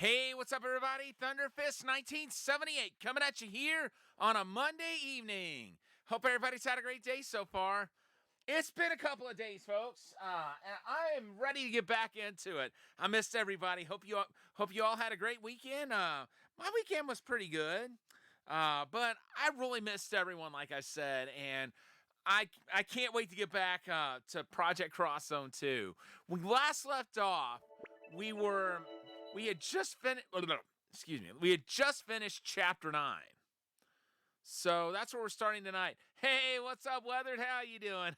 Hey, what's up, everybody? Thunderfist 1978 coming at you here on a Monday evening. Hope everybody's had a great day so far. It's been a couple of days, folks, and I am ready to get back into it. I missed everybody. Hope you all had a great weekend. My weekend was pretty good, but I really missed everyone, like I said, and I can't wait to get back to Project Cross Zone 2. When we last left off, we had just finished. Excuse me. We had just finished Chapter 9. So that's where we're starting tonight. Hey, what's up, Weathered? How you doing?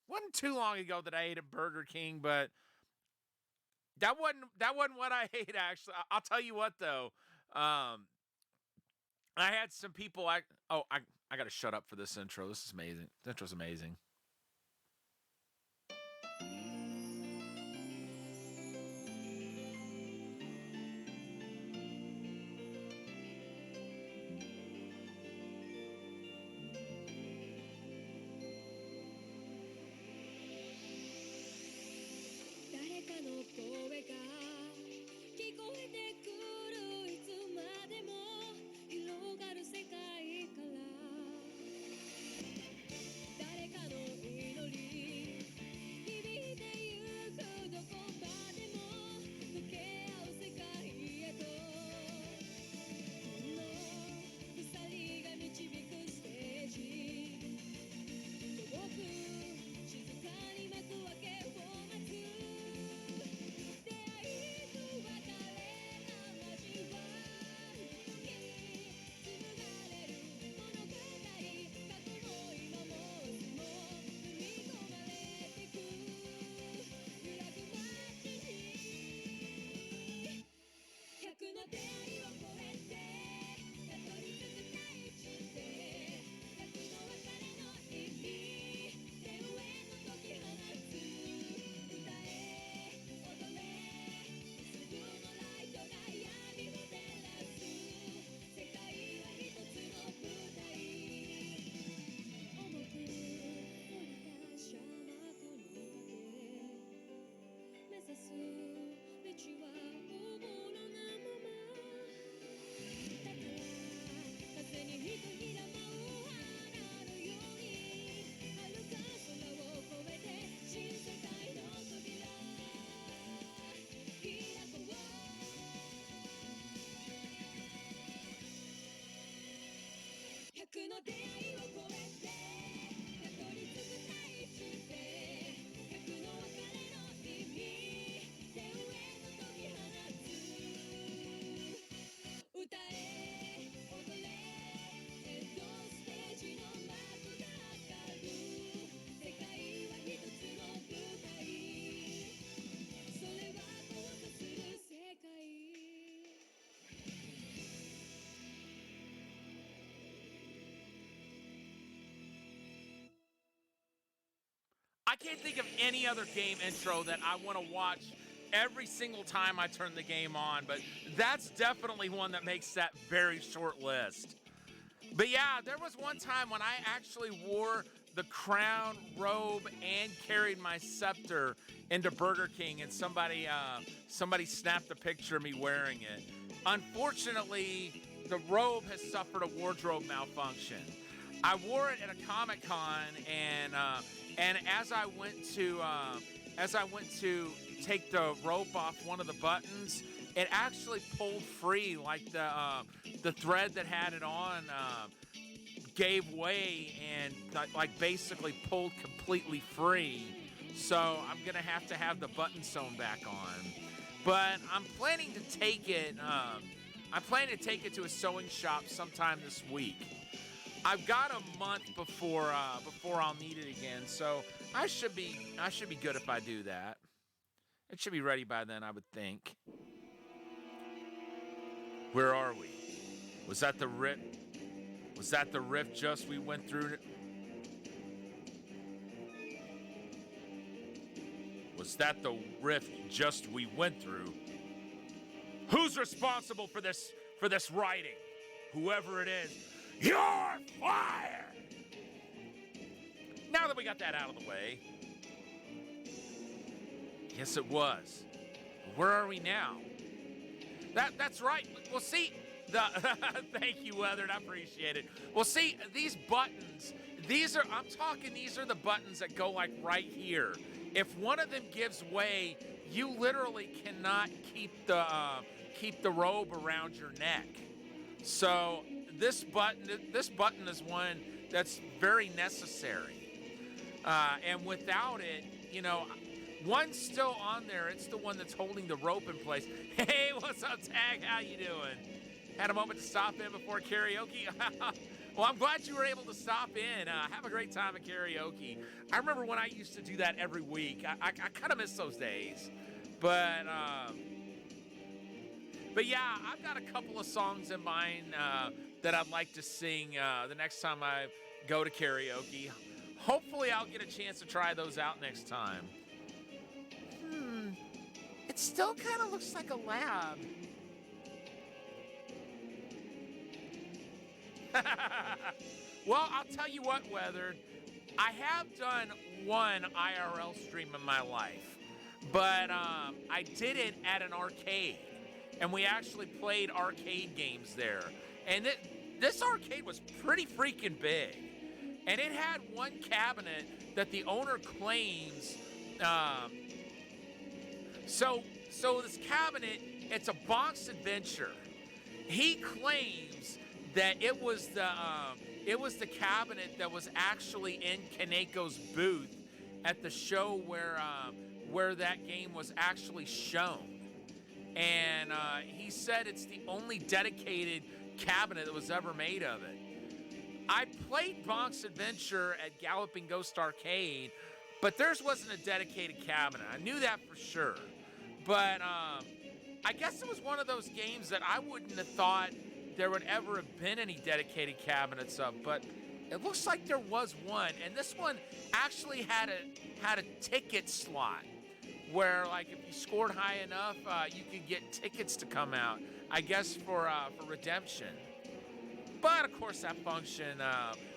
Wasn't too long ago that I ate at Burger King, but that wasn't what I ate actually. I'll tell you what though. I had some people. I got to shut up for this intro. This is amazing. This intro's amazing. I can't think of any other game intro that I want to watch every single time I turn the game on, but that's definitely one that makes that very short list. But yeah, there was one time when I actually wore the crown, robe, and carried my scepter into Burger King, and somebody snapped a picture of me wearing it. Unfortunately, the robe has suffered a wardrobe malfunction. I wore it at a Comic-Con, and as I went to take the rope off one of the buttons, it actually pulled free, like the thread that had it on gave way and like basically pulled completely free. So I'm gonna have to have the button sewn back on. But I'm planning to take it. I'm planning to take it to a sewing shop sometime this week. I've got a month before I'll need it again, so I should be good if I do that. It should be ready by then, I would think. Where are we? Was that the rift? Was that the rift just we went through? Was that the rift just we went through? Who's responsible for this writing? Whoever it is, you're fired! Now that we got that out of the way, Yes, it was. Where are we now? That's right. Well, see, thank you, Weathered. I appreciate it. Well, see, these buttons, these are the buttons that go like right here. If one of them gives way, you literally cannot keep the robe around your neck. So this button is one that's very necessary. And without it, one's still on there. It's the one that's holding the rope in place. Hey, what's up, Tag? How you doing? Had a moment to stop in before karaoke? Well, I'm glad you were able to stop in. Have a great time at karaoke. I remember when I used to do that every week. I kind of miss those days. But yeah, I've got a couple of songs in mind that I'd like to sing the next time I go to karaoke. Hopefully, I'll get a chance to try those out next time. It still kind of looks like a lab. Well, I'll tell you what, Weathered. I have done one IRL stream in my life, but I did it at an arcade, and we actually played arcade games there. And this arcade was pretty freaking big, and it had one cabinet that the owner claims. So this cabinet, it's a Bonk's Adventure. He claims that it was the cabinet that was actually in Kaneko's booth at the show where that game was actually shown. And he said it's the only dedicated cabinet that was ever made of it. I played Bonk's Adventure at Galloping Ghost Arcade, but theirs wasn't a dedicated cabinet. I knew that for sure. But I guess it was one of those games that I wouldn't have thought there would ever have been any dedicated cabinets of, but it looks like there was one. And this one actually had a ticket slot where, like, if you scored high enough, you could get tickets to come out, I guess for redemption. But of course that function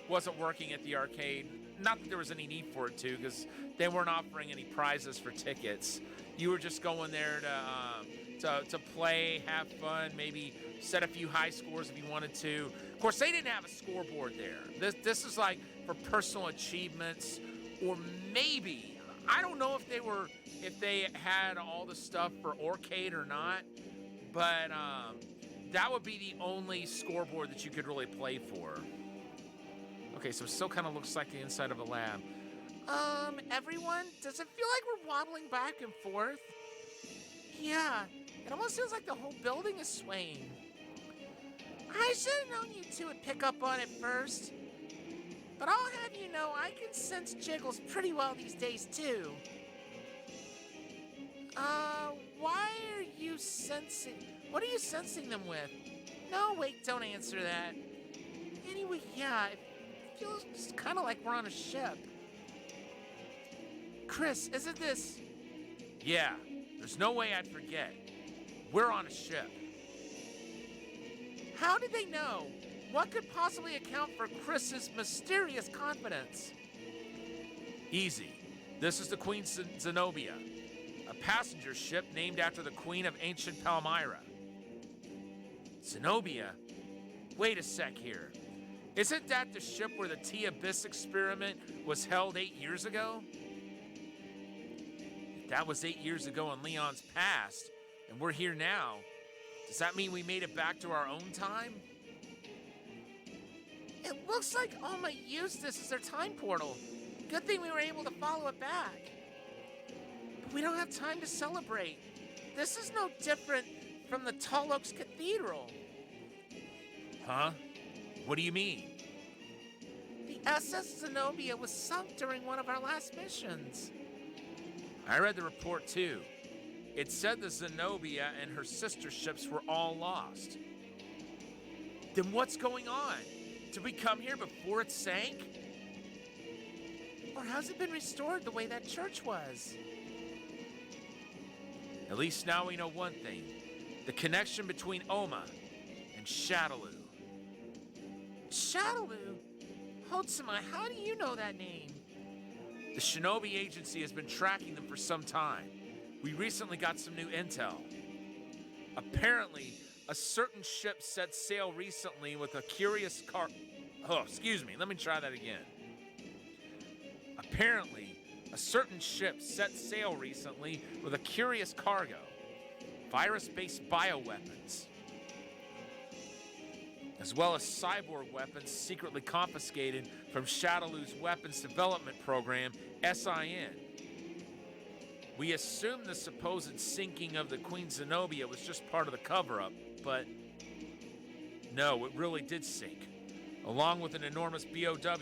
wasn't working at the arcade. Not that there was any need for it to, because they weren't offering any prizes for tickets. You were just going there to play, have fun, maybe set a few high scores if you wanted to. Of course, they didn't have a scoreboard there. This is like for personal achievements, or maybe, I don't know if they had all the stuff for arcade or not, but that would be the only scoreboard that you could really play for. Okay, so it still kind of looks like the inside of a lab. Everyone, does it feel like we're wobbling back and forth? Yeah, it almost feels like the whole building is swaying. I should have known you two would pick up on it first. But I'll have you know, I can sense jiggles pretty well these days, too. Why are you sensing... What are you sensing them with? No, wait, don't answer that. Anyway, yeah, it feels kind of like we're on a ship. Chris, isn't this... Yeah, there's no way I'd forget. We're on a ship. How did they know? What could possibly account for Chris's mysterious confidence? Easy. This is the Queen Zenobia, a passenger ship named after the Queen of ancient Palmyra. Zenobia? Wait a sec here. Isn't that the ship where the T-Abyss experiment was held 8 years ago? If that was 8 years ago in Leon's past, and we're here now, does that mean we made it back to our own time? It looks like Alma used this as their time portal. Good thing we were able to follow it back. But we don't have time to celebrate. This is no different from the Tall Oaks Cathedral. Huh? What do you mean? The SS Zenobia was sunk during one of our last missions. I read the report too. It said the Zenobia and her sister ships were all lost. Then what's going on? Did we come here before it sank? Or has it been restored the way that church was? At least now we know one thing. The connection between Oma and Shadaloo. Shadaloo? Hotsuma, how do you know that name? The Shinobi Agency has been tracking them for some time. We recently got some new intel. Apparently, a certain ship set sail recently with a curious let me try that again. Apparently, a certain ship set sail recently with a curious cargo. Virus-based bioweapons. As well as cyborg weapons secretly confiscated from Shadaloo's weapons development program, SIN. We assumed the supposed sinking of the Queen Zenobia was just part of the cover-up, but no, it really did sink, along with an enormous BOW.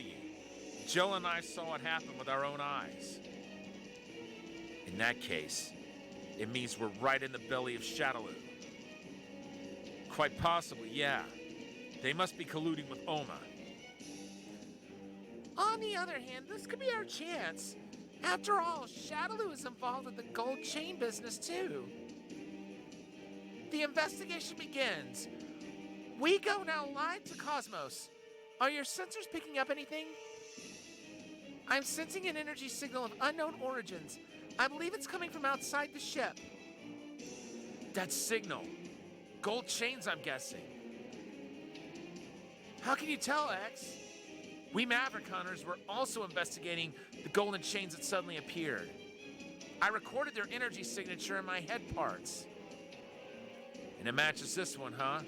Jill and I saw it happen with our own eyes. In that case, it means we're right in the belly of Shadaloo. Quite possibly, yeah. They must be colluding with Oma. On the other hand, this could be our chance. After all, Shadaloo is involved with the gold chain business too. The investigation begins. We go now live to Cosmos. Are your sensors picking up anything? I'm sensing an energy signal of unknown origins. I believe it's coming from outside the ship. That signal. Gold chains, I'm guessing. How can you tell, X? We Maverick Hunters were also investigating the golden chains that suddenly appeared. I recorded their energy signature in my head parts. And it matches this one, huh?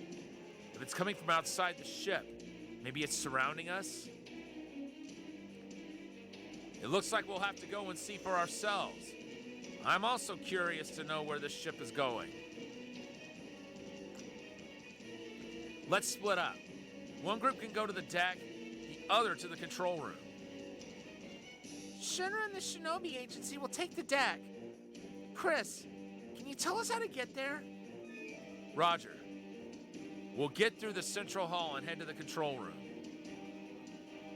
If it's coming from outside the ship, maybe it's surrounding us? It looks like we'll have to go and see for ourselves. I'm also curious to know where this ship is going. Let's split up. One group can go to the deck, the other to the control room. Shinra and the Shinobi Agency will take the deck. Chris, can you tell us how to get there? Roger. We'll get through the central hall and head to the control room.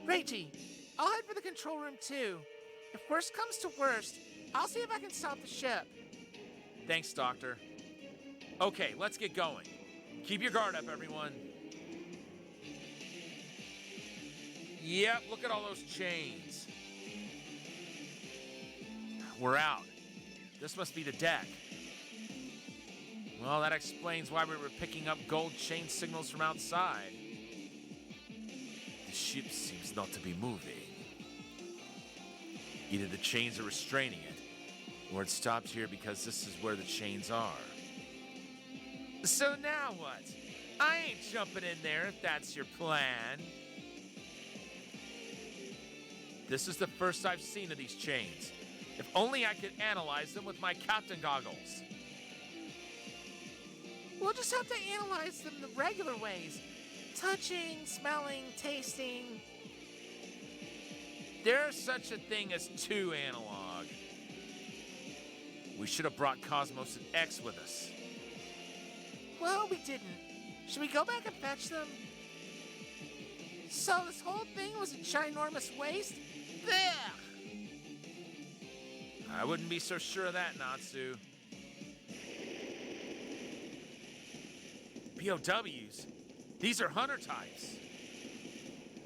Reggie, I'll head for the control room too. If worst comes to worst, I'll see if I can stop the ship. Thanks, Doctor. Okay, let's get going. Keep your guard up, everyone. Yep, look at all those chains. We're out. This must be the deck. Well, that explains why we were picking up gold chain signals from outside. The ship seems not to be moving. Either the chains are restraining it, or it stopped here because this is where the chains are. So now what? I ain't jumping in there if that's your plan. This is the first I've seen of these chains. If only I could analyze them with my captain goggles. We'll just have to analyze them the regular ways. Touching, smelling, tasting. There's such a thing as too analog. We should have brought Cosmos and X with us. Well, we didn't. Should we go back and fetch them? So this whole thing was a ginormous waste? Blech! I wouldn't be so sure of that, Natsu. POWs? These are hunter types.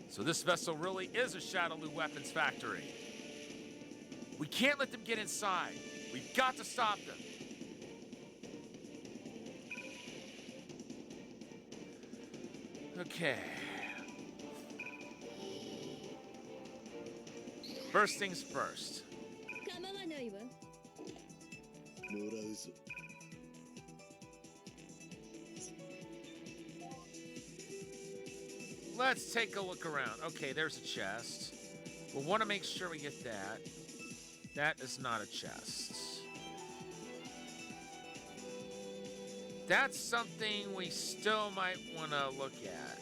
So this vessel really is a Shadaloo weapons factory. We can't let them get inside. We've got to stop them. Okay. First things first. Let's take a look around. Okay, there's a chest. We'll want to make sure we get that. That is not a chest. That's something we still might want to look at.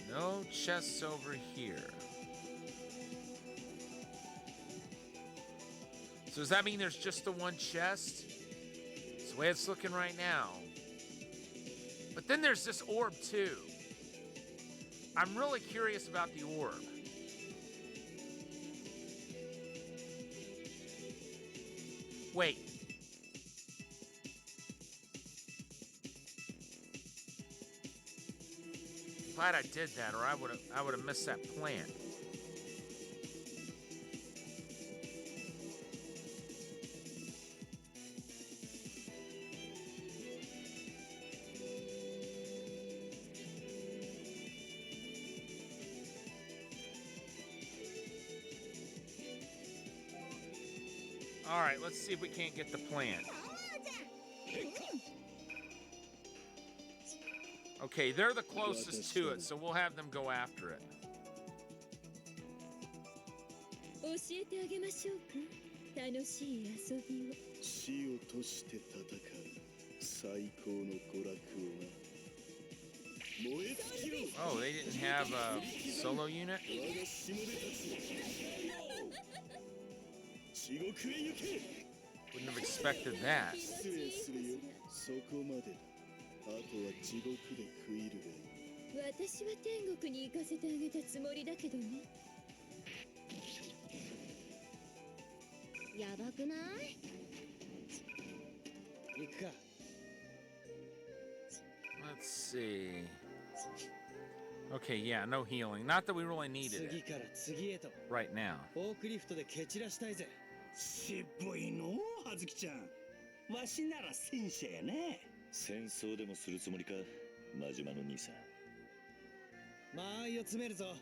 No chests over here. So does that mean there's just the one chest? It's the way it's looking right now. But then there's this orb too. I'm really curious about the orb. Wait. Glad I did that, or I would have missed that plant. All right, let's see if we can't get the plant. Okay, they're the closest to it, so we'll have them go after it. 教えてあげましょうか。楽しい遊びを。死をとして戦う最高の娯楽をな。燃え尽きろ。 Oh, they didn't have a solo unit? 我がしもべたちよ。地獄へ行け。 Wouldn't have expected that. 失礼するよ。そこまでだ。あとは地獄で食いるがいい。私は天国に行かせてあげたつもりだけどね。やばくない？行くか。 Let's see. Okay, yeah, no healing. Not that we really needed 次 it から次へと right now. フォークリフトで蹴散らしたいぜ。しっぽいのう、はずきちゃん。わしなら戦車やね。戦争でもするつもりか、真島の兄さん。間合いを詰めるぞ。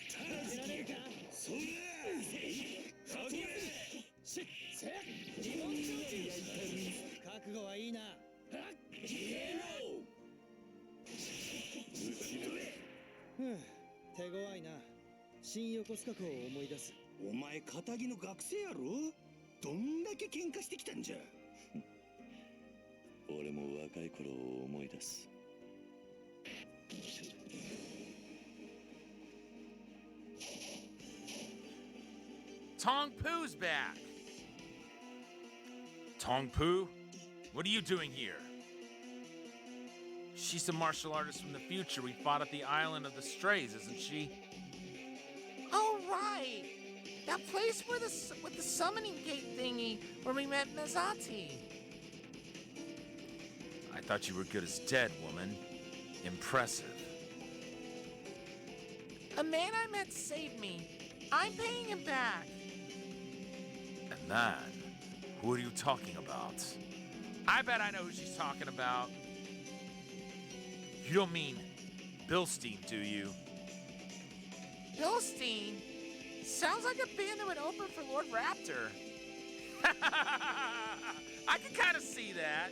助けられるか。そんな。かけ。しっ。自分の手焼いたり。覚悟はいいな。消えろ。後ろへ。ふん、手強いな。新横須賀港を思い出す。お前片木の学生やろ。どんだけ喧嘩してきたんじゃ。俺も若い頃を思い出す。 Tong Poo's back! Tong Poo? What are you doing here? She's the martial artist from the future we fought at the Island of the Strays, isn't she? Oh, right! That place where with the summoning gate thingy where we met Mezati. I thought you were good as dead, woman. Impressive. A man I met saved me. I'm paying him back. A man? Who are you talking about? I bet I know who she's talking about. You don't mean Bilstein, do you? Bilstein? Sounds like a band that would open for Lord Raptor. I can kind of see that.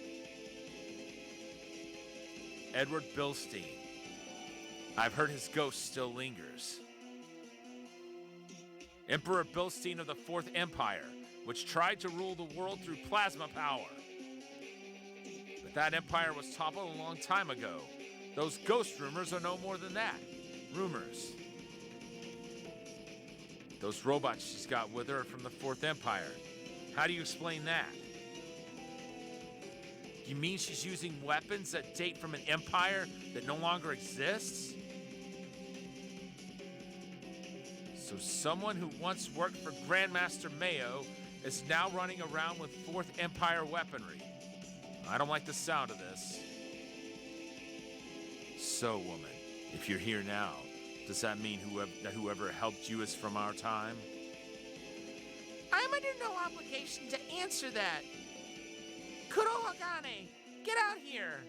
Edward Bilstein. I've heard his ghost still lingers. Emperor Bilstein of the Fourth Empire, which tried to rule the world through plasma power. But that empire was toppled a long time ago. Those ghost rumors are no more than that. Rumors. Those robots she's got with her are from the Fourth Empire. How do you explain that? You mean she's using weapons that date from an empire that no longer exists? So someone who once worked for Grandmaster Mayo is now running around with Fourth Empire weaponry. I don't like the sound of this. So, woman, if you're here now, does that mean whoever helped you is from our time? I'm under no obligation to answer that. Kurohagane, get out here.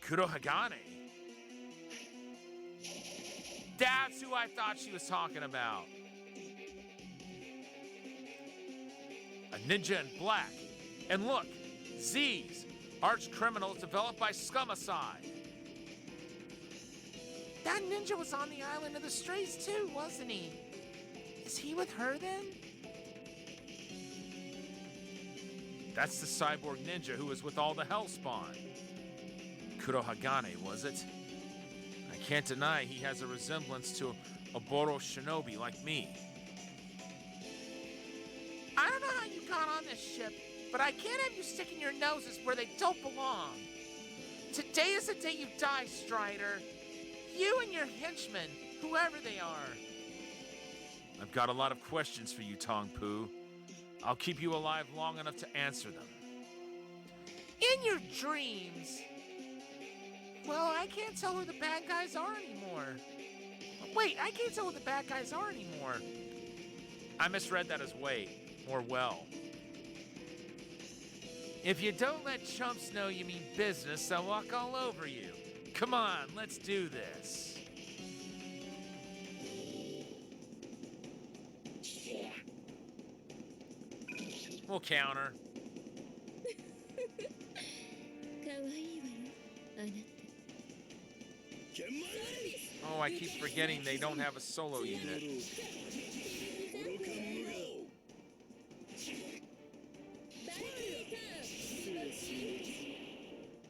Kurohagane? That's who I thought she was talking about. A ninja in black. And look, Z's, arch criminals developed by Scumicide. That ninja was on the Island of the Strays too, wasn't he? Is he with her then? That's the cyborg ninja who was with all the Hellspawn. Kurohagane, was it? I can't deny he has a resemblance to a Boro shinobi like me. I don't know how you got on this ship, but I can't have you sticking your noses where they don't belong. Today is the day you die, Strider. You and your henchmen, whoever they are. I've got a lot of questions for you, Tong Poo. I'll keep you alive long enough to answer them. In your dreams? Well, I can't tell who the bad guys are anymore. Wait, I can't tell who the bad guys are anymore. I misread that as wait, or well. If you don't let chumps know you mean business, they'll walk all over you. Come on, let's do this. We'll counter. 可愛いわよあなた Oh, I keep forgetting they don't have a solo unit. バイクターン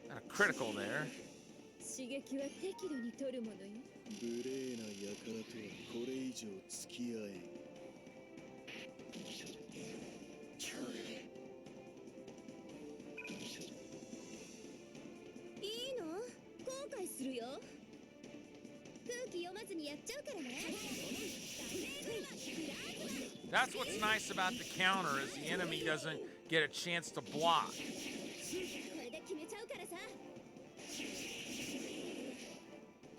Got a critical there. 刺激は適度に取るものよ無礼な輩とはこれ以上付き合えん。いいの後悔するよ空気読まずにやっちゃうからね That's what's nice about the counter is the enemy doesn't get a chance to block. これで決めちゃうからさ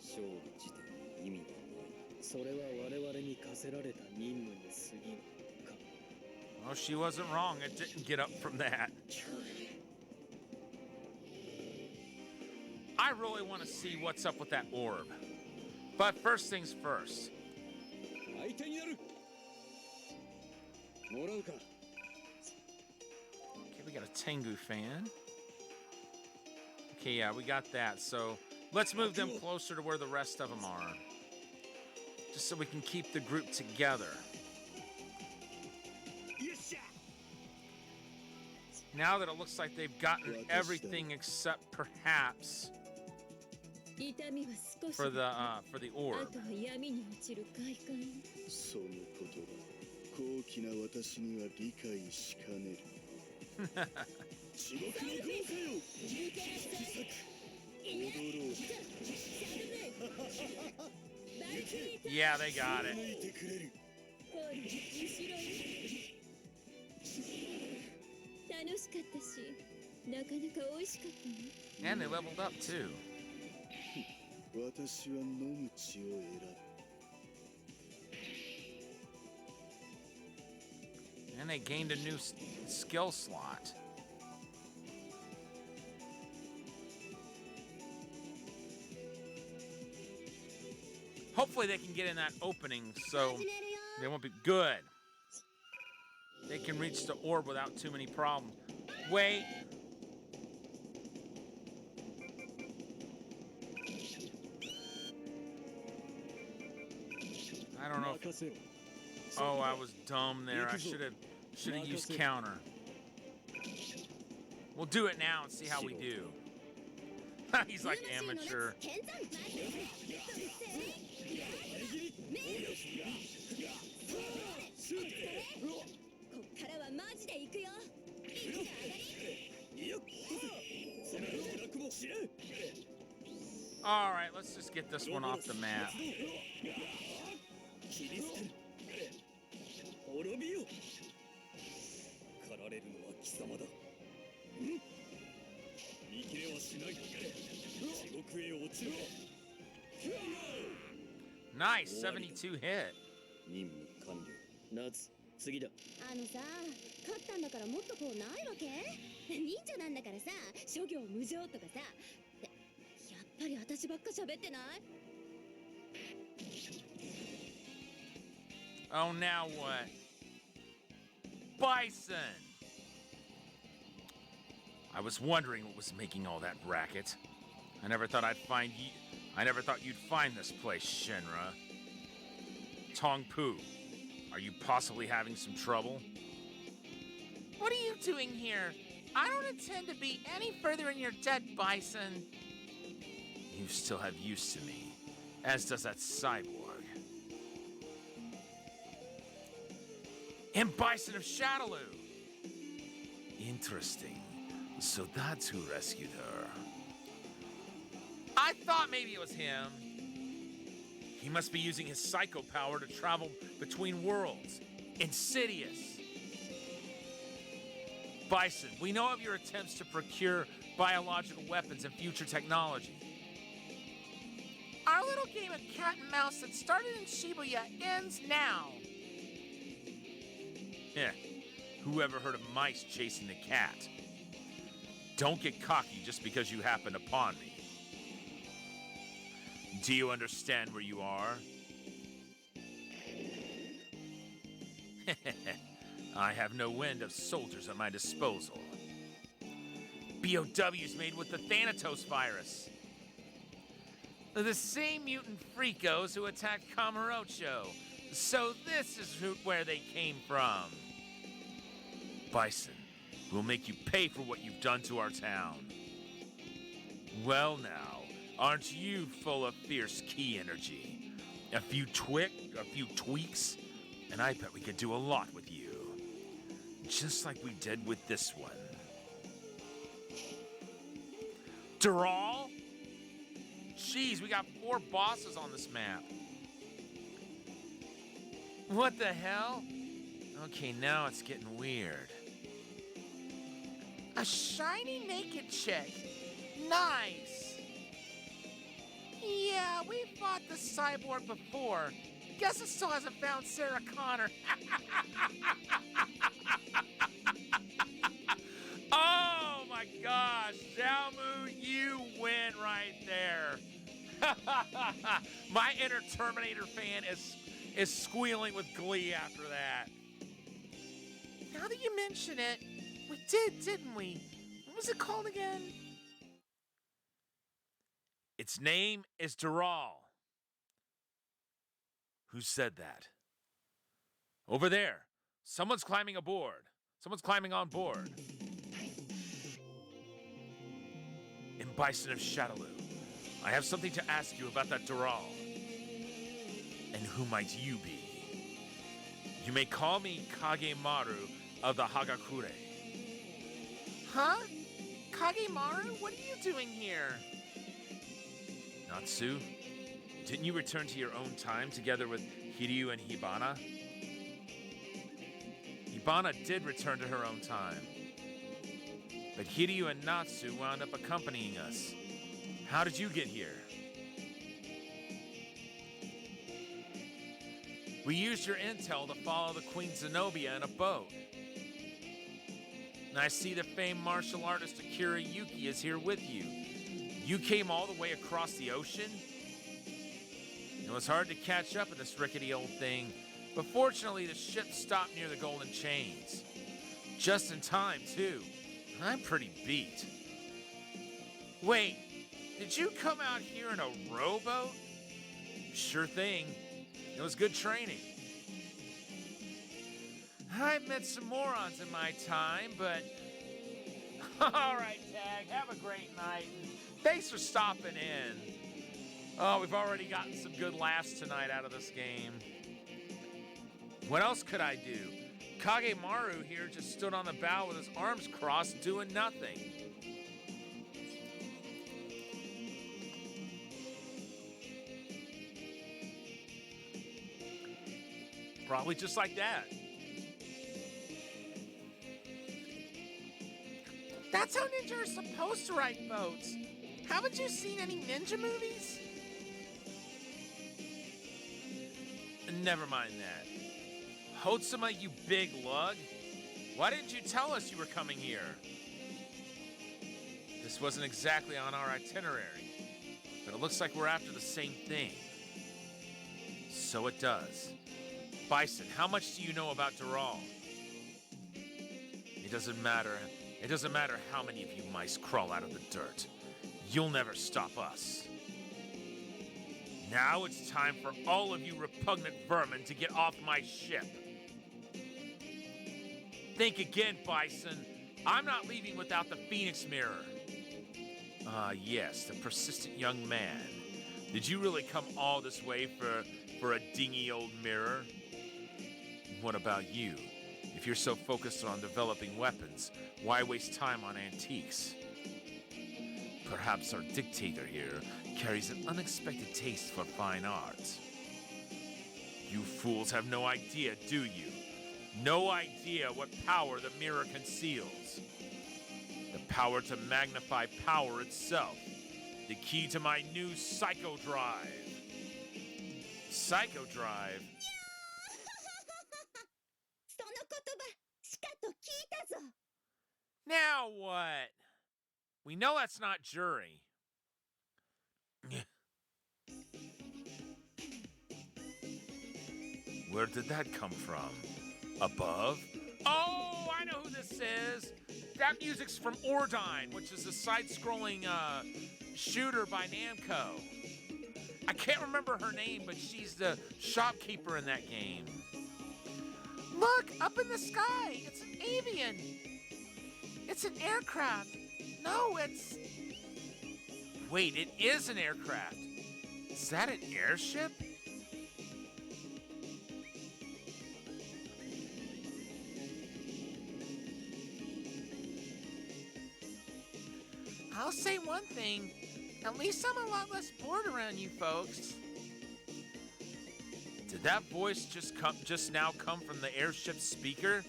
勝負自体に意味がない。それは我々に課せられた任務に過ぎんか Oh, she wasn't wrong. It didn't get up from that. I really want to see what's up with that orb. But first things first. 相手になるもらうか Okay, we got a Tengu fan. Okay, yeah, we got that. So let's move them closer to where the rest of them are. Just so we can keep the group together. Now that it looks like they've gotten everything except perhaps 痛みは少し for the orb. あとは闇に落ちる快感その言葉高貴な私には理解しかねる。地獄の豪華よ。踊ろう。 Yeah, they got it. 抜いてくれる。ほら後ろに楽しかったしなかなか美味しかったね And they leveled up too. 私は飲む血を選ぶ。 And they gained a new skill slot. Hopefully they can get in that opening so they won't be good. They can reach the orb without too many problems. Wait. I don't know. 任せろ Oh, I was dumb there. I should have used counter. We'll do it now and see how we do. He's like amateur. 剣山待ってこっからはマジで行くよ位置が上がり All right, let's just get this one off the map. 滅びよ。狩られるのは貴様だ。見切れはしない。地獄へ落ちろ。 Nice, 72 hit. 任務完了。夏次だあのさ勝ったんだからもっとこうないわけ忍者なんだからさ諸行無常とかさやっぱり私ばっか喋ってない Oh, now what? Bison! I was wondering what was making all that racket. I never thought you'd find this place, Shinra. Tong Pu, are you possibly having some trouble? What are you doing here? I don't intend to be any further in your debt, Bison. You still have use to me, as does that cyborg. And Bison of Shadaloo. Interesting. So that's who rescued her. I thought maybe it was him. He must be using his psycho power to travel between worlds. Insidious. Bison, we know of your attempts to procure biological weapons and future technology. Our little game of cat and mouse that started in Shibuya ends now. Yeah, who ever heard of mice chasing the cat? Don't get cocky just because you happen upon me. Do you understand where you are? I have no end of soldiers at my disposal. BOWs made with the Thanatos virus. The same mutant freakos who attacked Kamurocho. So this is where they came from. Bison, we'll make you pay for what you've done to our town. Well now, aren't you full of fierce ki energy? A few tweaks, and I bet we could do a lot with you. Just like we did with this one. Dural? Jeez, we got 4 bosses on this map. What the hell? Okay, now it's getting weird. A shiny naked chick. Nice. Yeah, we fought the cyborg before. Guess it still hasn't found Sarah Connor. Oh my gosh, Xiaomu, you win right there. My inner Terminator fan is squealing with glee after that. Now that you mention it, we did, didn't we? What was it called again? Its name is Dural. Who said that? Over there. Someone's climbing aboard. Someone's climbing on board. In Bison of Shadaloo, I have something to ask you about that Dural. And who might you be? You may call me Kagemaru of the Hagakure. Huh? Kagemaru? What are you doing here? Natsu, didn't you return to your own time together with Hiryu and Hibana? Hibana did return to her own time. But Hiryu and Natsu wound up accompanying us. How did you get here? We used your intel to follow the Queen Zenobia in a boat. And I see the famed martial artist Akira Yuki is here with you. You came all the way across the ocean? It was hard to catch up in this rickety old thing, but fortunately the ship stopped near the Golden Chains. Just in time, too. I'm pretty beat. Wait, did you come out here in a rowboat? Sure thing. It was good training. I've met some morons in my time, but... All right, Tag, have a great night. Thanks for stopping in. Oh, we've already gotten some good laughs tonight out of this game. What else could I do? Kagemaru here just stood on the bow with his arms crossed, doing nothing. Probably just like that. That's how ninja are supposed to ride boats. Haven't you seen any ninja movies? Never mind that. Hotsuma, you big lug. Why didn't you tell us you were coming here? This wasn't exactly on our itinerary, but it looks like we're after the same thing. So it does. Bison, how much do you know about Dural? It doesn't matter. It doesn't matter how many of you mice crawl out of the dirt. You'll never stop us. Now it's time for all of you repugnant vermin to get off my ship. Think again, Bison. I'm not leaving without the Phoenix Mirror. Ah, yes, the persistent young man. Did you really come all this way for a dingy old mirror? What about you? If you're so focused on developing weapons, why waste time on antiques? Perhaps our dictator here carries an unexpected taste for fine arts. You fools have no idea, do you? No idea what power the mirror conceals. The power to magnify power itself. The key to my new Psycho Drive. Psycho Drive? その言葉しかと聞いたぞ。 Now what? We know that's not jury. Where did that come from? Above? Oh, I know who this is. That music's from Ordyne, which is a side-scrolling shooter by Namco. I can't remember her name, but she's the shopkeeper in that game. Look, up in the sky. It's an avian. It's an aircraft. No, it's... Wait, it is an aircraft. Is that an airship? I'll say one thing. At least I'm a lot less bored around you folks. Did that voice just now come from the airship speaker?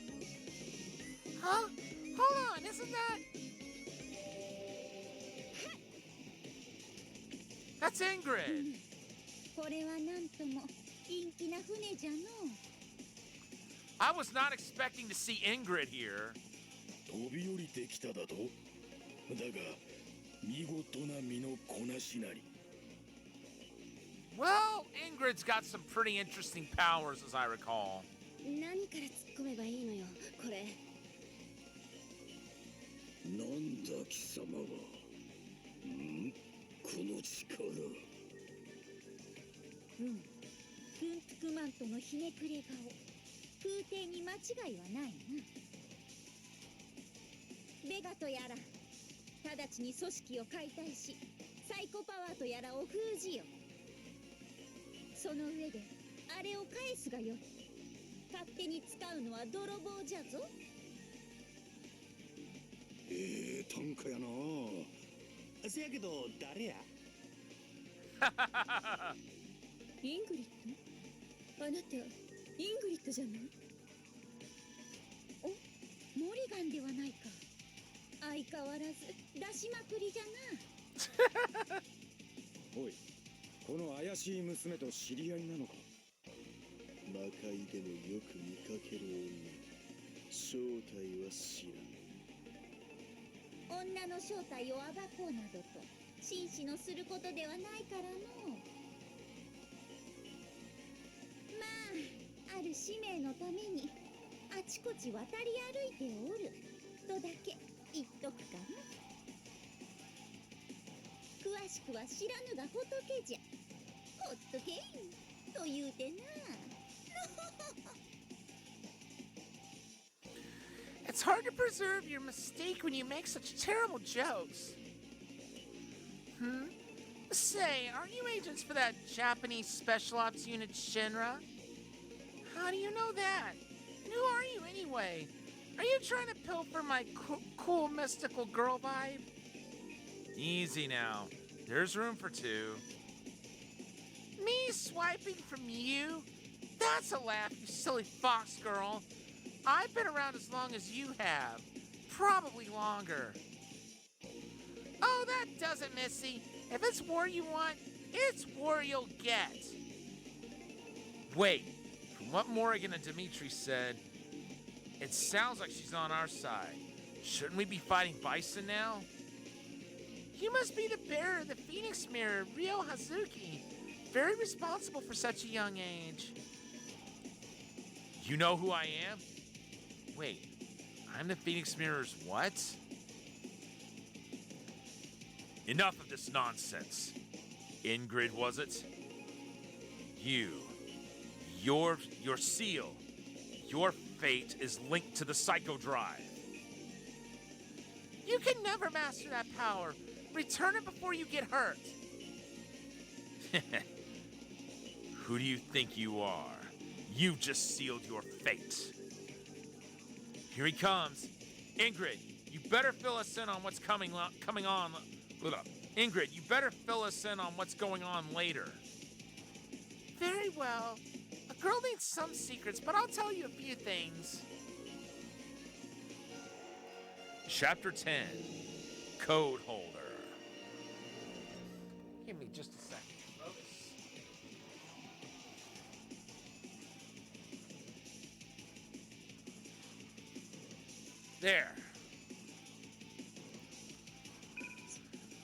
Huh? Hold on, isn't that... That's Ingrid. これはなんとも陰気な船じゃの。 I was not expecting to see Ingrid here. 飛び降りてきただと。だが見事な身のこなしなり。 Well, Ingrid's got some pretty interesting powers, as I recall. 何から突っ込めばいいのよ、これ。なんだ貴様は。ん？この力。うん。軍服マントのひねくれ顔。風景に間違いはないな。ベガとやら、直ちに組織を解体し、サイコパワーとやらを封じよ。その上で、あれを返すがよい。勝手に使うのは泥棒じゃぞ。短歌やな。せやけど誰や？イングリッド？あなた、イングリッドじゃない？お、モリガンではないか。相変わらず出しまくりじゃな。おい、この怪しい娘と知り合いなのか？魔界でもよく見かける女。正体は知らん。女の正体を暴こうなどと紳士のすることではないからの。まあ、ある使命のためにあちこち渡り歩いておるとだけ言っとくかな。詳しくは知らぬが仏じゃ。ほっとけんと言うてな。It's hard to preserve your mistake when you make such terrible jokes. Say, aren't you agents for that Japanese Special Ops Unit Shinra? How do you know that? And who are you anyway? Are you trying to pilfer my cool mystical girl vibe? Easy now. There's room for two. Me swiping from you? That's a laugh, you silly fox girl. I've been around as long as you have. Probably longer. Oh, that does it, Missy. If it's war you want, it's war you'll get. Wait, from what Morrigan and Dimitri said, it sounds like she's on our side. Shouldn't we be fighting Bison now? You must be the bearer of the Phoenix Mirror, Ryo Hazuki. Very responsible for such a young age. You know who I am? Wait, I'm the Phoenix Mirror's what? Enough of this nonsense. Ingrid, was it? Your seal, your fate is linked to the Psycho Drive. You can never master that power. Return it before you get hurt. Who do you think you are? You just sealed your fate. Here he comes. Ingrid, you better fill us in on what's coming on. Ingrid, you better fill us in on what's going on later. Very well. A girl needs some secrets, but I'll tell you a few things. Chapter 10, Code Holder. Give me just a second, folks. There.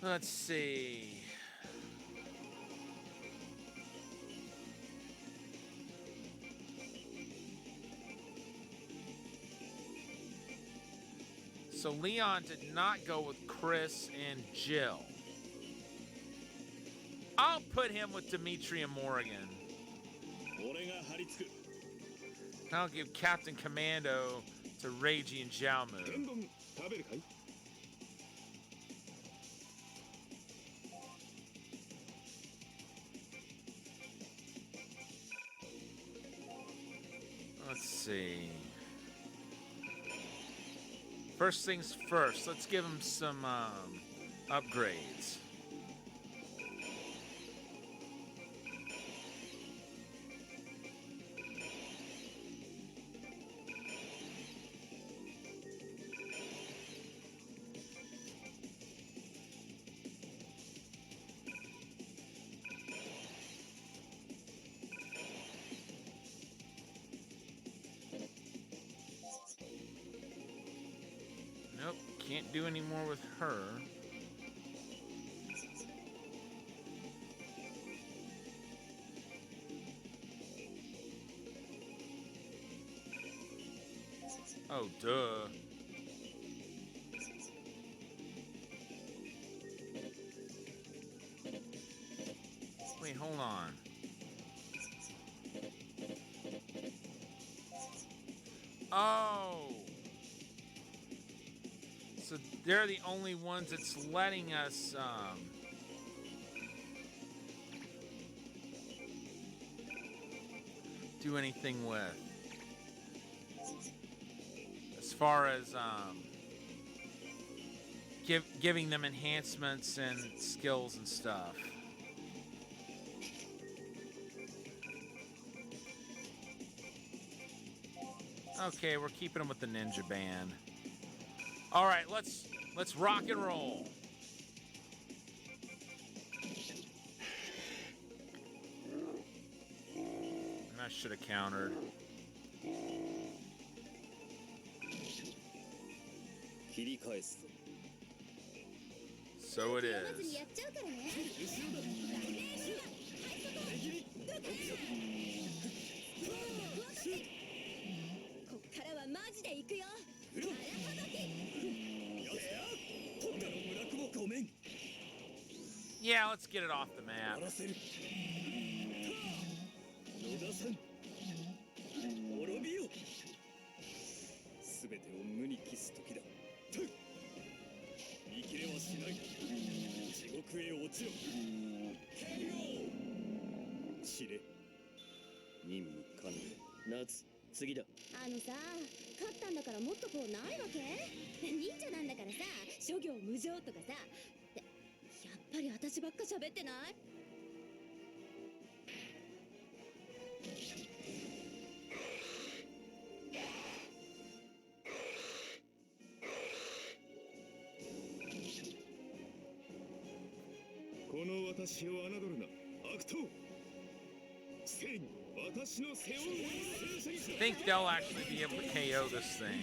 Let's see. So Leon did not go with Chris and Jill. I'll put him with Dimitri and Morgan. 俺が張り付く I'll give Captain Commando to Reiji and Xiaomu. 天丼食べるかい Let's see. First things first, let's give him some upgrades. Nope, can't do any more with her. Oh, duh. Wait, hold on. Oh! So they're the only ones that's letting us, do anything with. As far as, giving them enhancements and skills and stuff. Okay, we're keeping them with the ninja band. All right, let's rock and roll. And I should have countered. 切り返すぞ So it まずに is. やっちゃうからね。こっからはマジで行くよ。 Yeah, let's get it off the map. 荒らせる野田さん滅びよ全てを無に帰す時だ見切れはしない地獄へ落ちろ知れ任務完了夏次だあのさ、勝ったんだからもっとこうないわけ？忍者なんだからさ、諸行無常とかさ。ってやっぱり私ばっか喋ってない？この私を侮るな悪党正義私の背負う戦士 I think they'll actually be able to KO this thing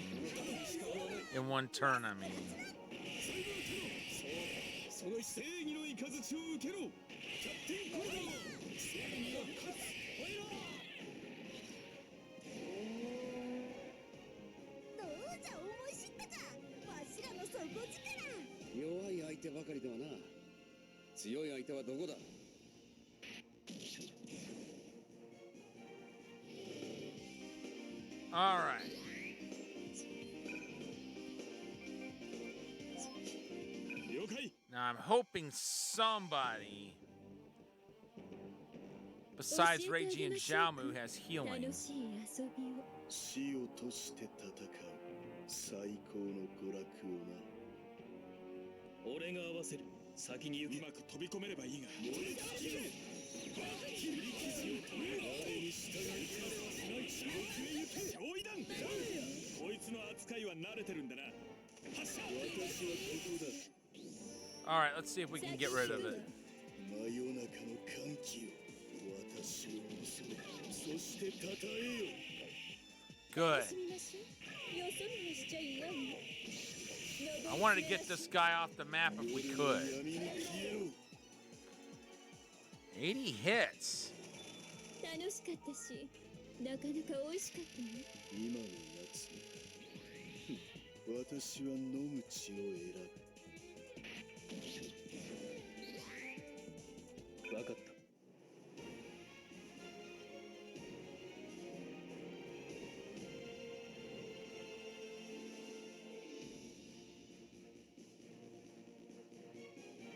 in one turn, I mean. その正義の雷を受けろキャプテンコルド正義が勝つどうじゃ思い知ったか。わしらの底力。弱い相手ばかりではな強い相手はどこだ All right. Now I'm hoping somebody besides Reiji and Xiaomu has healing. 楽しい遊びを。死をとして戦う最高の娯楽をな俺が合わせる先に行くうまく飛び込めればいいが燃え尽きろ切り傷を止め我に従いてはしない地獄へ行け焼夷弾こいつの扱いは慣れてるんだな発射私はここだ All right, let's see if we can get rid of it. 真夜中の歓喜を私を恐れそして称えよ Good. すみません。よそ見はしちゃいないの。 I wanted to get this guy off the map if we could. 闇に消えろ 80 hits. 楽しかったし、なかなか美味しかったね。今のやつ私は飲む血を選ぶ。分かった。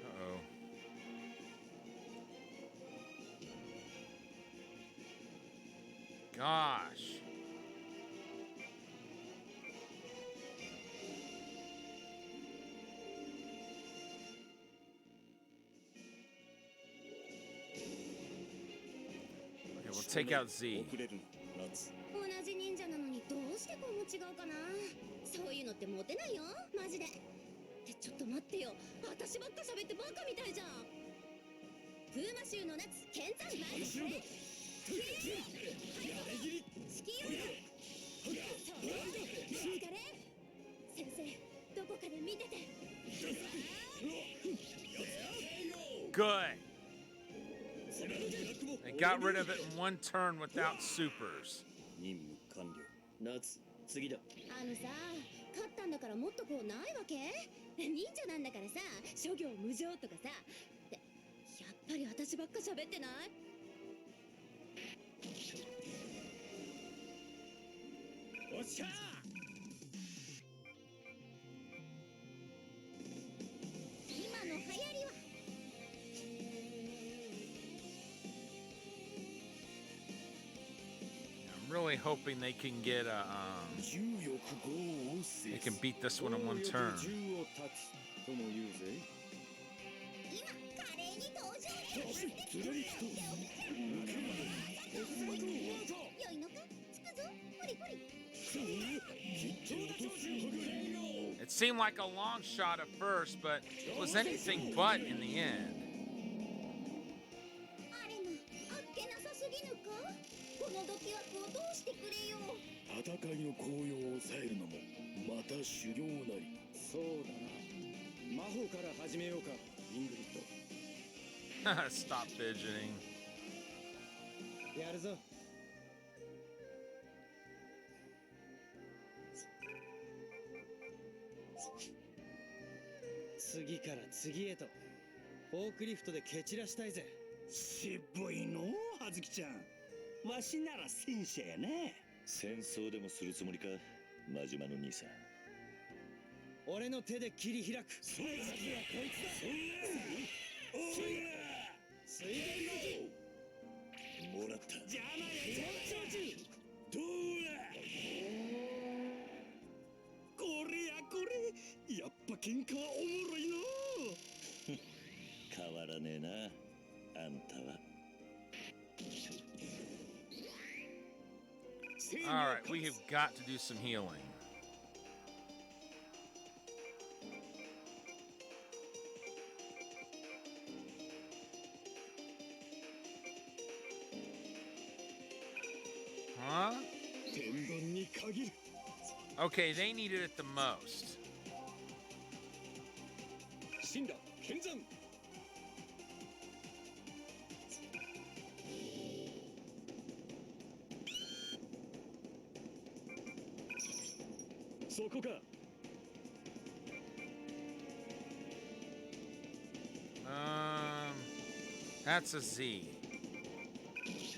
Uh-oh. Gosh. Okay, we'll take out Z. 遅れるな、夏。同じ忍者なのにどうしてこうも違うかな。そういうのってモテないよマジで。ってちょっと待ってよ、私ばっか喋ってバカみたいじゃん。風魔衆の夏剣山前これ式よ疲れ先生どこかで見てて。 Good. They got rid of it in one turn without supers. 任務完了。夏、次だ。あのさ、勝ったんだからもっとこうないわけ？忍者なんだからさ、諸行無常とかさ。ってやっぱり私ばっか喋ってない？おっしゃー。今の流行りは。I'm really hoping they can get a. 重欲豪を制 They can beat this one in one turn. 銃を断つとも言うぜ。今華麗に登場。ずらりと良いのか？つくぞ。ほりほり。 It seemed like a long shot at first, but it was anything but in the end. あれのあっけなさすぎぬか？このドキワクをどうしてくれよ。戦いの紅葉を抑えるのもまた修行なり。そうだな。魔法から始めようか、イングリッ Stop fidgeting. ド。やるぞ。次から次へとフォークリフトで蹴散らしたいぜ。渋いのう、葉月ちゃん。わしなら戦車やね。戦争でもするつもりか、真島の兄さん。俺の手で切り開く。そいつはこいつだ。おら水源もらった。邪魔やどうだ。これやこれ、やっぱ喧嘩はおもろいのう。変わらねえな、あんたは。All right, we have got to do some healing. Huh? 天板に限る。 Okay, they needed it the most. 死んだ剣山。そこか。That's a Z.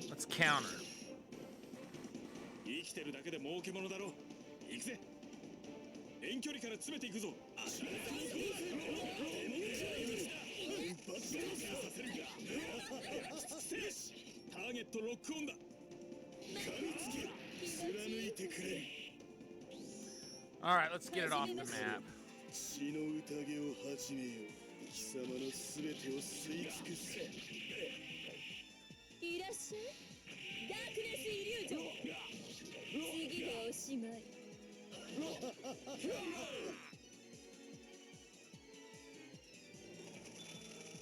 Let's counter. 生きてるだけで儲けものだろ。行くぜ。遠距離から詰めていくぞ。ターゲットロックオンだ。貫いてくれ。 All right, let's get it off the map. 血の宴を始めよう。貴様のすべてを吸い尽くす。いらっしゃい。ダークネスイリュージョン。次がおしまい。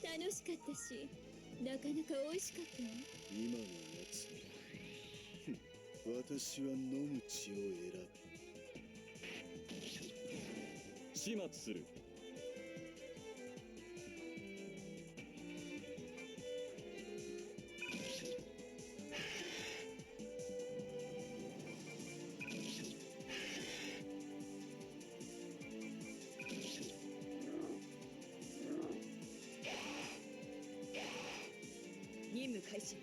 楽しかったし、なかなか美味しかったわ。今のやつ。私は飲む血を選ぶ。始末する。任務開始。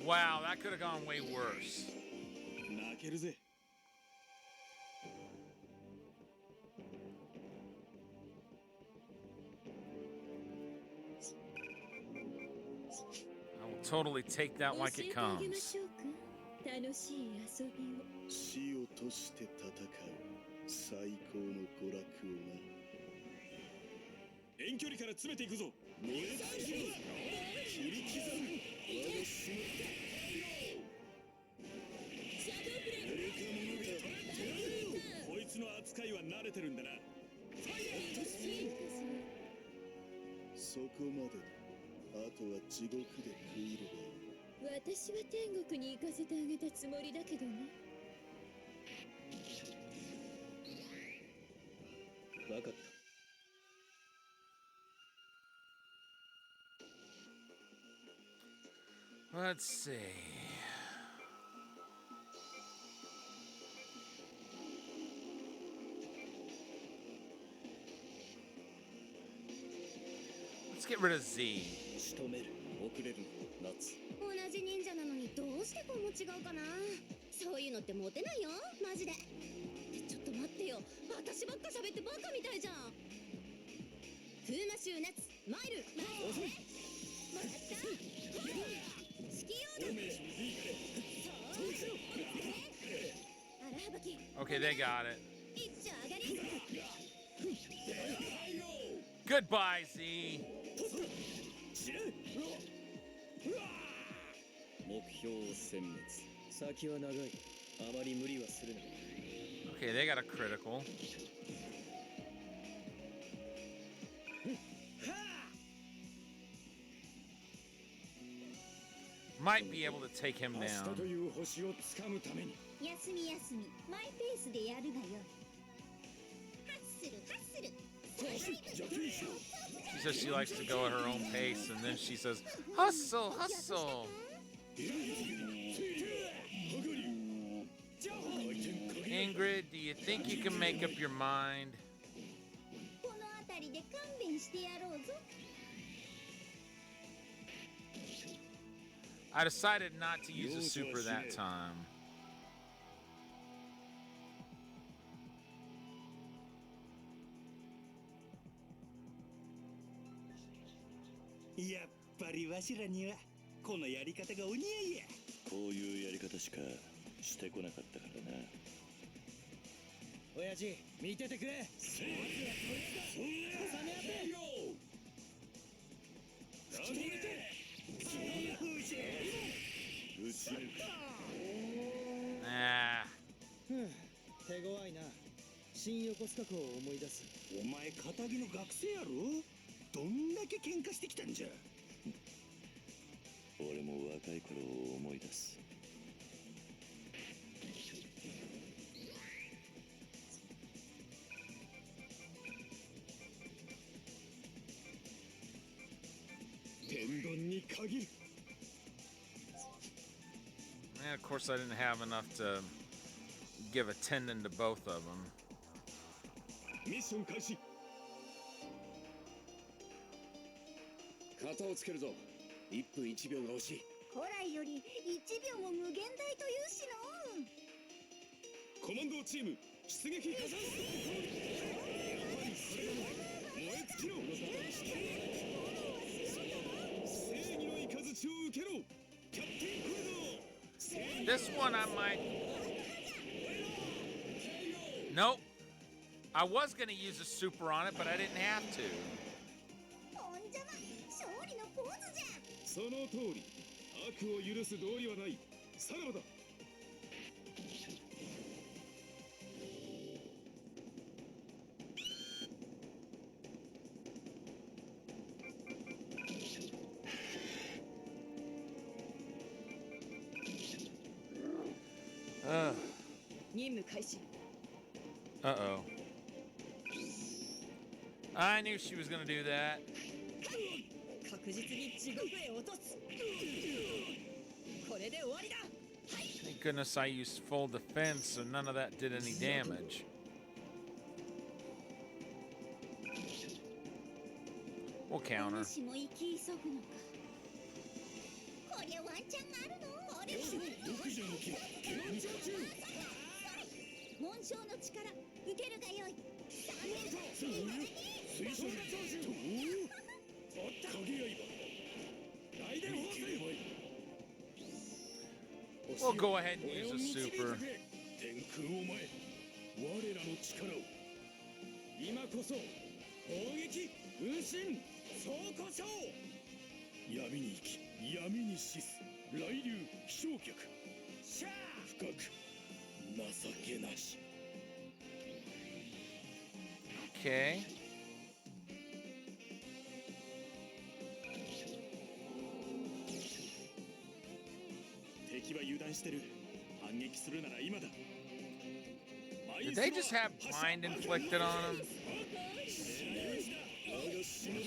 Wow, that could have gone way worse. 泣けるぜ。 I will totally take that like it 教えてあげま comes. しょうか。楽しい遊びを。死をとして戦う最高の娯楽をな。遠距離から詰めていくぞ。燃え尽きろ。切り刻む。我が死のシャドープレイ。愚か者が。こいつの扱いは慣れてるんだな。そこまでだ。あとは地獄で食いればいい。私は天国に行かせてあげたつもりだけどね。分かった。 Let's see. Let's get rid of Z. 仕留める。遅れるな。夏。同じ忍者なのにどうしてこうも違うかな。そういうのってモテないよ、マジで。ちょっと待ってよ、私ばっか喋ってバカみたいじゃん。風魔衆ナツマイルもらったスキーオール荒ばき Okay, they got it. 一丁上がり Goodbye, Z. 目標を殲滅。先は長い。あまり無理はするな。 Okay, they got a critical. Might be able to take him 明日 down. という星をつかむために。休み休みマイペースでやるがよ。ハッスルハッスル She says she likes to go at her own pace, and then she says, hustle, hustle. Ingrid, do you think you can make up your mind? この辺りで勘弁してやろうぞ。 I decided not to use a super that time. やっぱりわしらにはこのやり方がお似合いや。こういうやり方しかしてこなかったからな。親父、見ててくれ。Ah, 手強いな。新横須賀港を思い出す。お前片木の学生やろ。どんだけ喧嘩してきたんじゃ。俺も若い頃を思い出す。天丼に限る。 and of course I didn't have enough to give a tendon to both of them. ミッション開始。型をつけるぞ。1分1秒が欲しい。古来より1秒も無限大というしの。コマンドチーム出撃加算。燃え尽きろ。正義の雷を受けろ。キャプテンコルド。 This one I might... Nope. I was going to use a super on it, but I didn't have to. ほんじゃま勝利のポーズじゃ。その通り。悪を許す道理はない。さらばだ。 任務開始。 Uh-oh. I knew she was going to do that. 確実に地獄へ落とす。これで終わりだ。 Thank goodness I used full defense, so none of that did any damage. We'll counter. もしも生き急ぐのか。こりゃワンチャンあるの。これは六条の木検証中紋章の力受けるがよい。水晶影刃雷電放水 We'll go ahead and use a super. 天空お前我らの力を今こそ攻撃分身総故障闇に生き闇に死す雷流気象客シャー深く情けなし Okay. 敵は油断してる反撃するなら今だ Did they just have blind inflicted on him?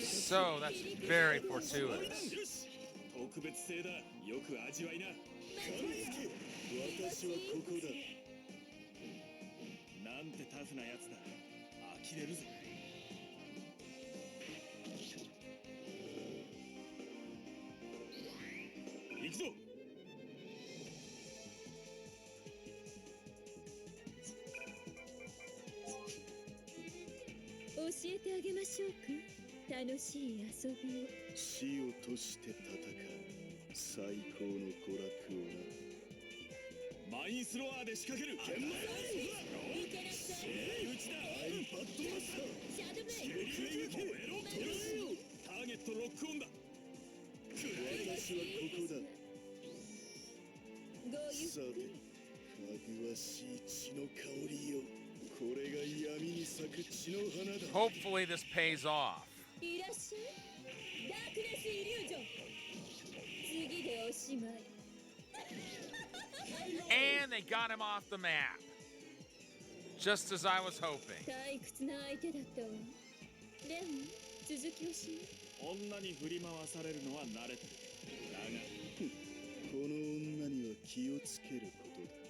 So that's very fortuitous. 特別性だよく味わいな私はここだなんてタフなやつだ呆れるぜ行くぞ教えてあげましょうか。楽しい遊びを。死をとして戦う最高の娯楽をなマインスロアーで仕掛ける剣前いけなさい。打ちだアイパッドマスターシャドウブレイ行く行けターゲットロックオンだ私はここだごゆっさてかぐわしい血の香りよこれが闇に咲く血の花だ Hopefully this pays off. いらっしゃい。ダークネスイリュージョン。次でおしまい。 And they got him off the map. Just as I was hoping. 退屈な相手だったわ。でも続きをしな。女に振り回されるのは慣れてるだがこの女には気をつけることだ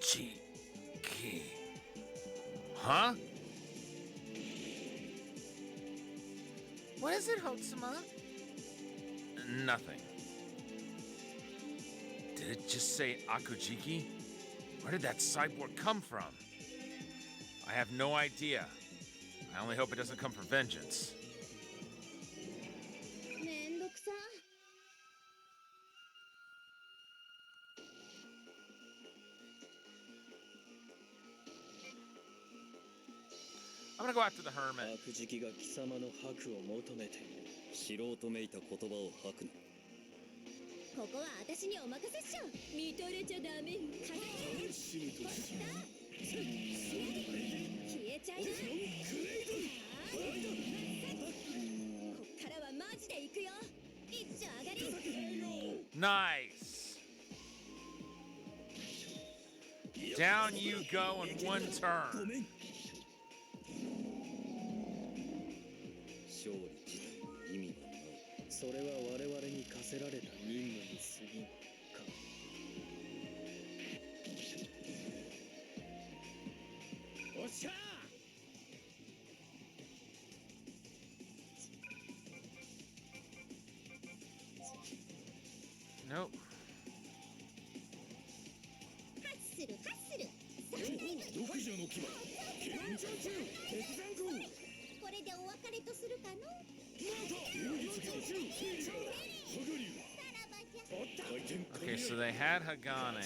Akuchiki. Huh? What is it, Hotsuma? Nothing. Did it just say Akujiki? Where did that cyborg come from? I have no idea. I only hope it doesn't come for vengeance. めんどくさ。I'm gonna go after the hermit. 悪時期が貴様の白を求めて素人めいた言葉を吐くなここは私にお任せっしょ。見とれちゃダメよ。楽しみとし消えちゃいな。こっからはマジで行くよ。一丁上がり。 Nice. Down you go in one turn. 勝利自体に意味はないそれは我々に課せられた任務に過ぎんかおっしゃ Nope. ハッスルハッスル。六条の牙検証中決断空これでお別れとするかの。流術強中ハグリュさらばじゃ。回転 Okay, so they had Hagane,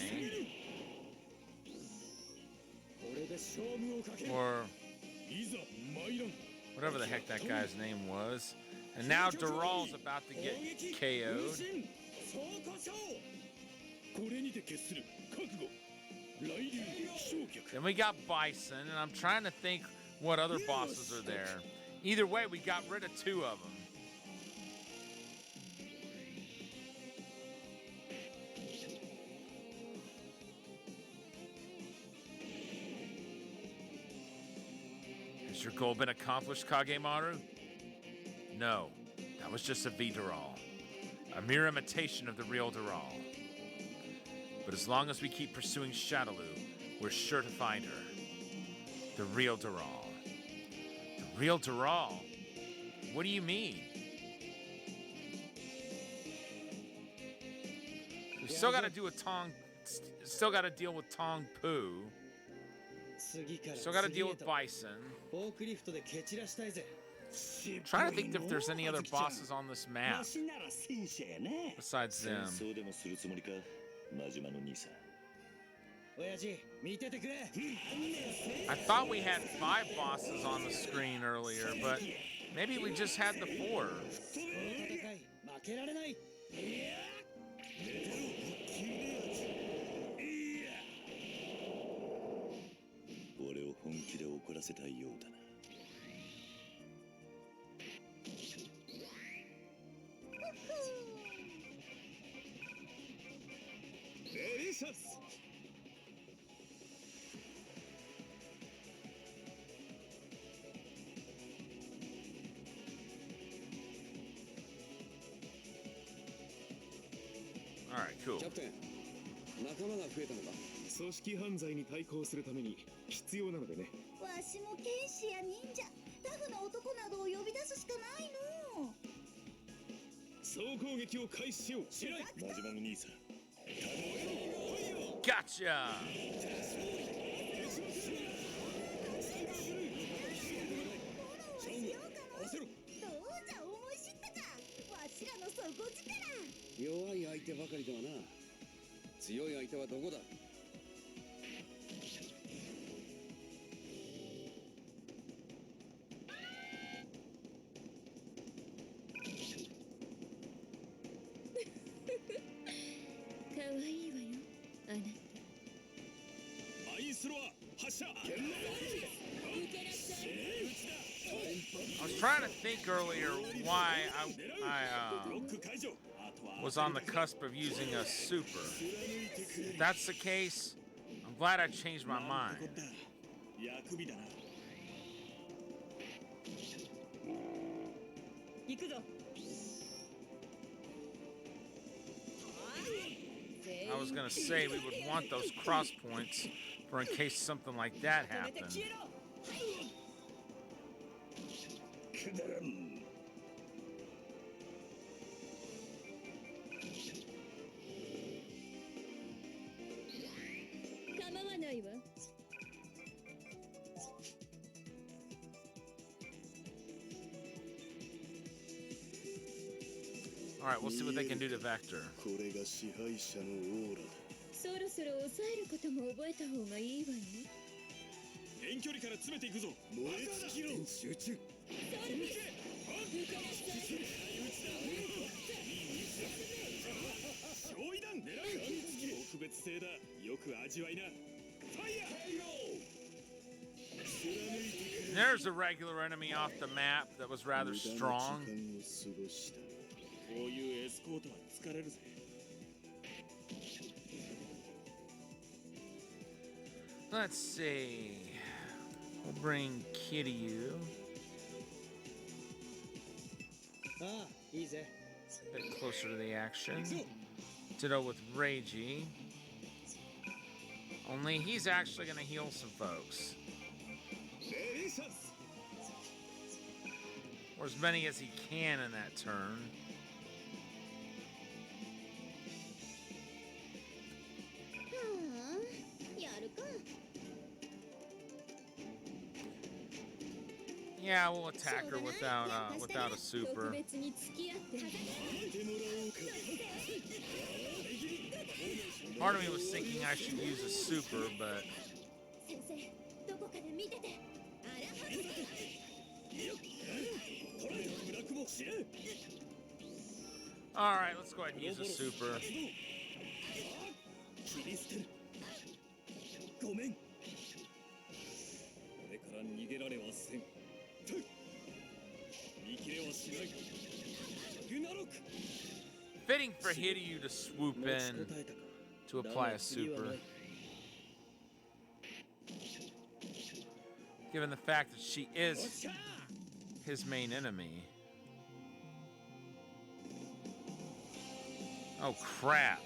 これで勝負をかける or いざ参らん whatever the heck that guy's name was. And now Dural's about to get KO'd. 総故障これにて決する覚悟雷流気象客 Then we got Bison, and I'm trying to think what other bosses are there. Either way, we got rid of two of them. Has your goal been accomplished, Kagemaru? No, that was just a V-Dural. A mere imitation of the real Dural. But as long as we keep pursuing Shadaloo, we're sure to find her. The real Dural. The real Dural? What do you mean? We still got to do a Tong. Still got to deal with Tong Poo. 次から Still got to 次 deal へ with と Bison. フォークリフトで蹴散らしたいぜ Trying to think if there's any other bosses on this わ map しなら戦車やね besides 戦 them. 争でもするつもりか真島の兄さん親父見ててくれ I thought we had 5 bosses on the screen earlier, but maybe we just had the 4. この戦い負けられない 俺を本気で怒らせたいようだなデリシャス All right, cool. キャプテン仲間が増えたのか組織犯罪に対抗するために必要なのでねわしも天使や忍者タフな男などを呼び出すしかないの。総攻撃を開始しよう白井真島の兄さん Gotcha! 合わせろどうじゃ思い知ったか。わしらの底力。弱い相手ばかりではな強い相手はどこだ可愛いわよ、あなた。アイスロア発射 I was trying to think earlier why I ロック解除あとは was on the cusp of using a super. If that's the case, I'm glad I changed my なんてこ mind. った役日だな行くぞ。 I was gonna say we would want those cross points for in case something like that happened. くだらん 構わないわ。 All right, we'll see what they can do to Vector. これが支配者のオーラだそろそろ抑えることも覚えた方がいいわね。遠距離から詰めていくぞ燃え尽きろ集中焼夷弾狙う特別性だよく味わいなファイヤー There's a regular enemy off the map that was rather 無駄な strong. 時間を過ごしたこういうエスコートは疲れるぜ Let's see. We'll bring Kiryu. ああいいぜ A bit closer to the action. Ditto with Reiji. Only he's actually going to heal some folks. デリシャス Or as many as he can in that turn. はあ、やるか。 Yeah, we'll attack her without a super. 特別に付き合ってあげて。 Part of me was thinking I should use a super, but 先生、どこかで見てて。あらはず。トライブラックボックスへ all right, let's go ahead and use a super. 切り捨てるごめん俺から逃げられはせん見切れはしないグナロック Fitting for Hiryu to swoop 持ち in こたえたか to だ apply が a 次は super, ない given the fact that she is his main enemy. Oh crap.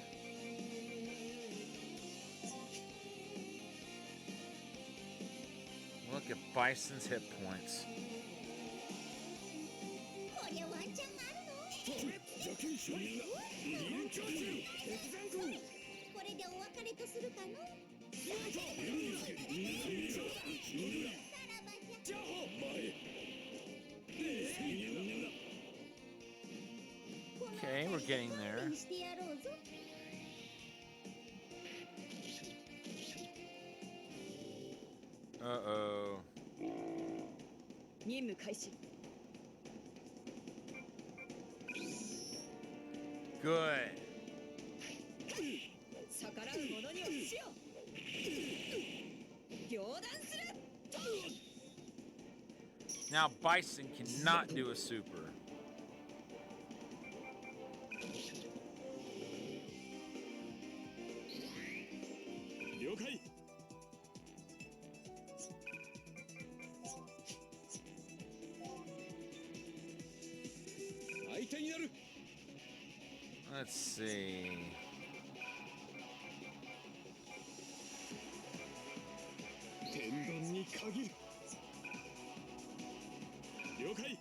at Bison's hit points. こりゃワンチャンあるの？邪剣少年が二連チャージ敵残光これでお別れとするかの？さらばじゃ。 Okay, we're getting there. してやろうぞ。 Uh-oh. 任務開始。 Good. 逆らう者には死よ。両断する。 Now Bison cannot do a super. 了解 相手になる Let's see. 天板に限る了解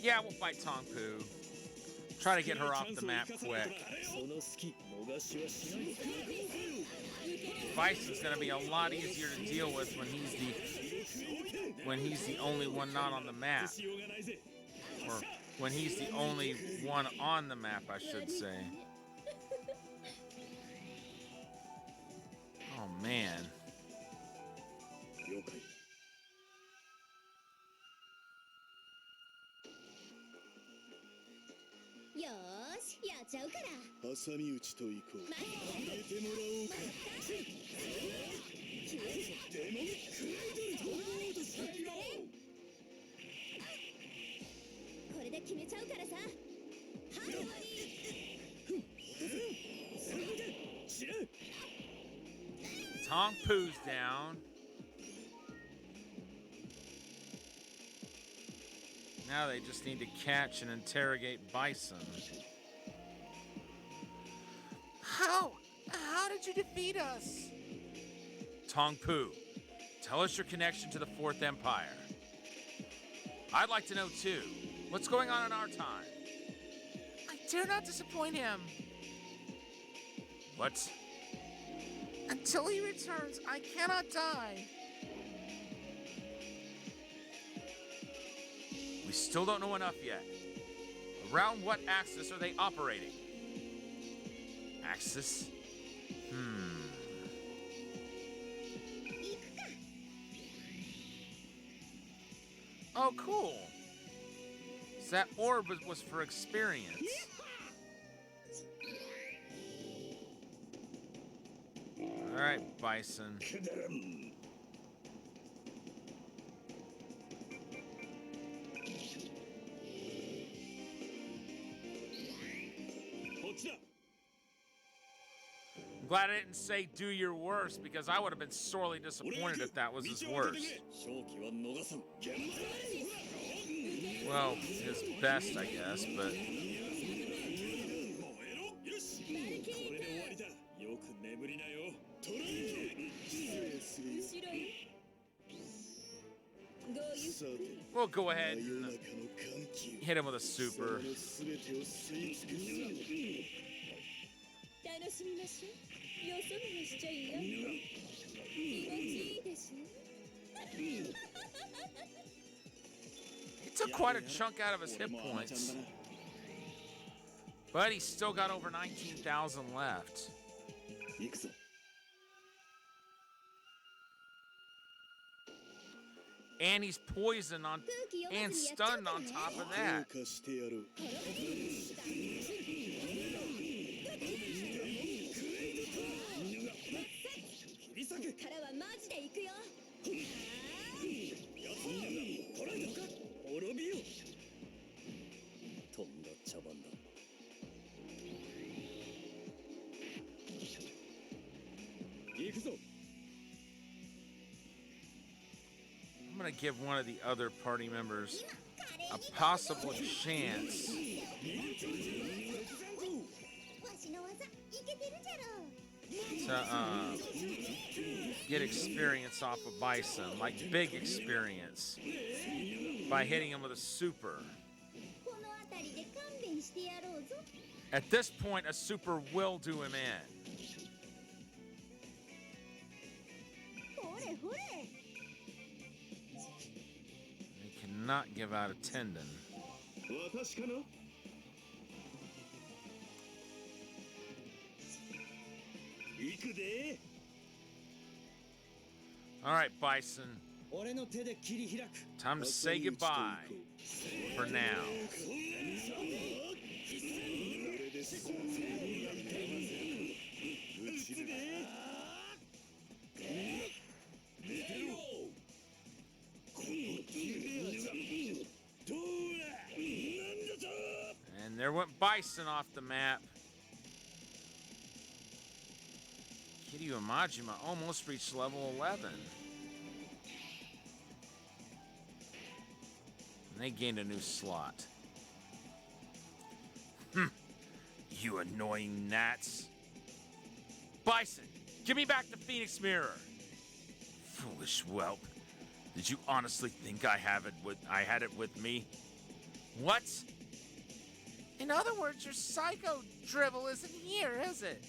Yeah, we'll fight Tongpu. Try to get her off the map quick. その隙逃しはしない Bison's gonna be a lot easier to deal with when he's the only one not on the map. しようがないぜ Or when he's the only one on the map, I should say. Oh man. 了解 よーし、やっちゃうから。挟み撃ちと行こう待って。入れてもらおうかこれで決めちゃうからさ。ハードに。 知れ Tongpu's down. Now they just need to catch and interrogate Bison. How did you defeat us? Tongpu, tell us your connection to the Fourth Empire. I'd like to know too. What's going on in our time? I dare not disappoint him. What? Until he returns, I cannot die. We still don't know enough yet. Around what axis are they operating? Axis? Oh, cool. So that orb was for experience. All right, Bison. くだらん こっちだ I'm glad I didn't say do your worst because I would have been sorely disappointed if that was his worst. 勝機は逃さん Well, his best, I guess, but 燃えろよしこれで終わりだよく眠りなよトライ失礼するよ後ろに。どういう。さて we'll go 真 ahead 夜 and 中の歓喜 hit him with a そ super. の全てを吸い尽くす楽しみましょう。よそ見にしちゃいや。気持ちいいでしょ。 He took quite a chunk out of his hit 俺もアマちゃん points, だな but he's still got over 19,000 left. 行くぞ And he's poisoned on 空気読ま and ずにやっちゃう stunned から on ね。 top of 強 that. 化してやろう切り裂けからはマジで行くよ。やつに捕らえたか滅びよとんだ茶番だ行くぞ I'm gonna give one of the other party members 今華麗 a possible chance わしの技いけてるじゃろ to get experience off of Bison, like big experience, by hitting him with a super. この辺りで勘弁してやろうぞ At this point, a super will do him in. ほれほれ He cannot give out a tendon. 私かな行くで All right, Bison, 俺の手で切り開く time to say goodbye for now. どうだなんだぞ And there went Bison off the map. Kiryu Majima almost reached level 11. And they gained a new slot. You annoying gnats. Bison, give me back the Phoenix Mirror. Foolish whelp. Did you honestly think I had it with me? What? In other words, your psycho dribble isn't here, is it?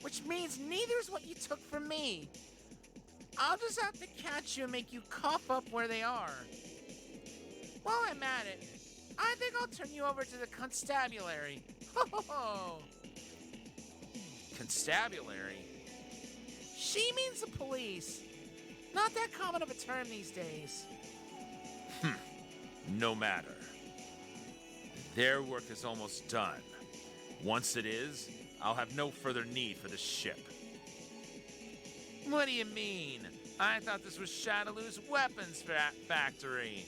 Which means neither's what you took from me. I'll just have to catch you and make you cough up where they are. While I'm at it, I think I'll turn you over to the constabulary. Ho ho ho! Constabulary? She means the police. Not that common of a term these days. No matter. Their work is almost done. Once it is, I'll have no further need for the ship. What do you mean? I thought this was Shadaloo's weapons factory.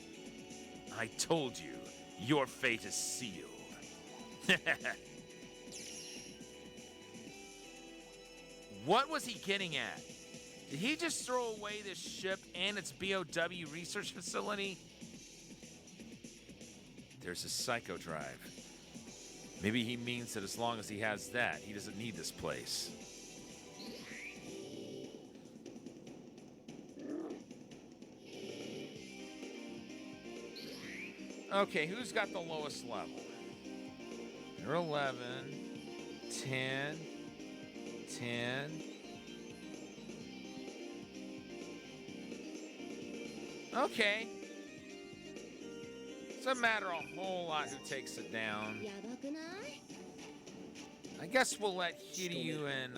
I told you, your fate is sealed. What was he getting at? Did he just throw away this ship and its BOW research facility? There's a psycho drive. Maybe he means that as long as he has that, he doesn't need this place. Okay, who's got the lowest level? You're 11, 10, 10. Okay. Doesn't matter a whole lot who takes it down. やばくない I guess we'll let Hiryu and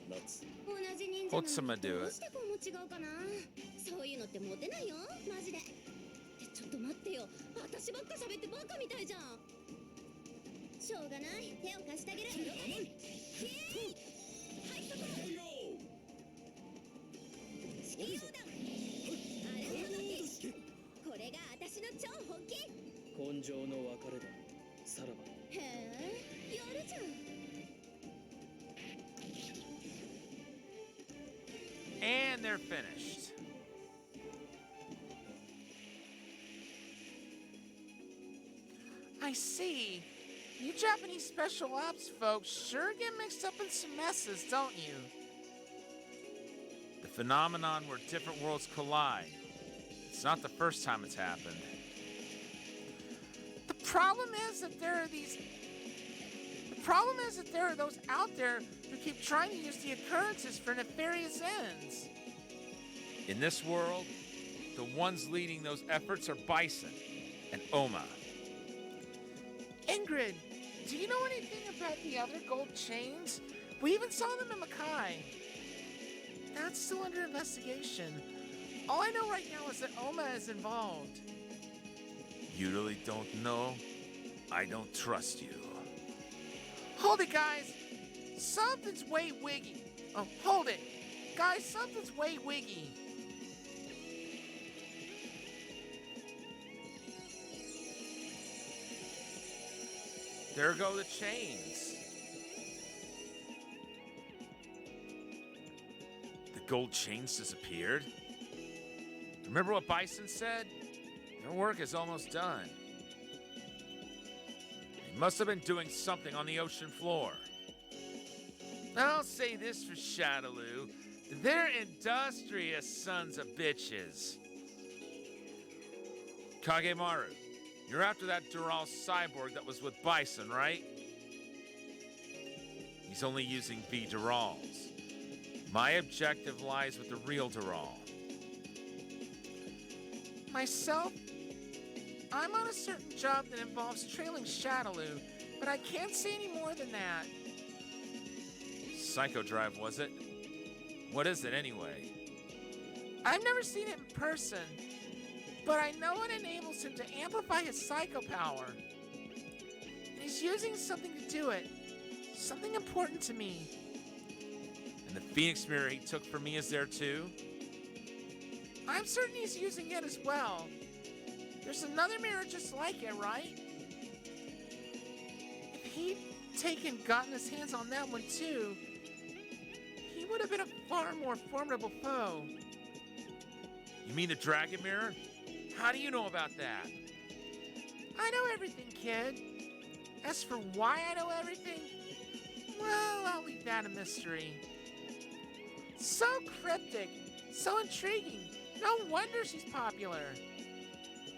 夏同じ忍者なの Hotsuma に do どう it. してこうも違うかなそういうのってモテないよマジでちょっと待ってよ私ばっか喋ってバカみたいじゃんしょうがない手を貸してあげるイエーイはいそこ指揮用だあれほどきこれが私の超本気根性の別れださらばへえやるじゃん And they're finished. I see. You Japanese special ops folks sure get mixed up in some messes, don't you? The phenomenon where different worlds collide. It's not the first time it's happened. The problem is that there are those out there who keep trying to use the occurrences for nefarious ends. In this world, the ones leading those efforts are Bison and Oma. Ingrid, do you know anything about the other gold chains? We even saw them in Makai. That's still under investigation. All I know right now is that Oma is involved. You really don't know? I don't trust you. Hold it, guys! Something's way wiggy. Oh, hold it! Guys, something's way wiggy. There go the chains. The gold chains disappeared? Remember what Bison said? Their work is almost done. They must have been doing something on the ocean floor. I'll say this for Shadaloo. They're industrious sons of bitches. Kagemaru, you're after that Dural cyborg that was with Bison, right? He's only using V Durals. My objective lies with the real Dural. Myself, I'm on a certain job that involves trailing Shadaloo, but I can't say any more than that. Psychodrive, was it? What is it anyway? I've never seen it in person, but I know it enables him to amplify his psycho power. And he's using something to do it. Something important to me. And the Phoenix mirror he took from me is there too? I'm certain he's using it as well. There's another mirror just like it, right? If he'd gotten his hands on that one too, he would have been a far more formidable foe. You mean the dragon mirror? How do you know about that? I know everything, kid. As for why I know everything, well, I'll leave that a mystery. So cryptic, so intriguing. No wonder she's popular.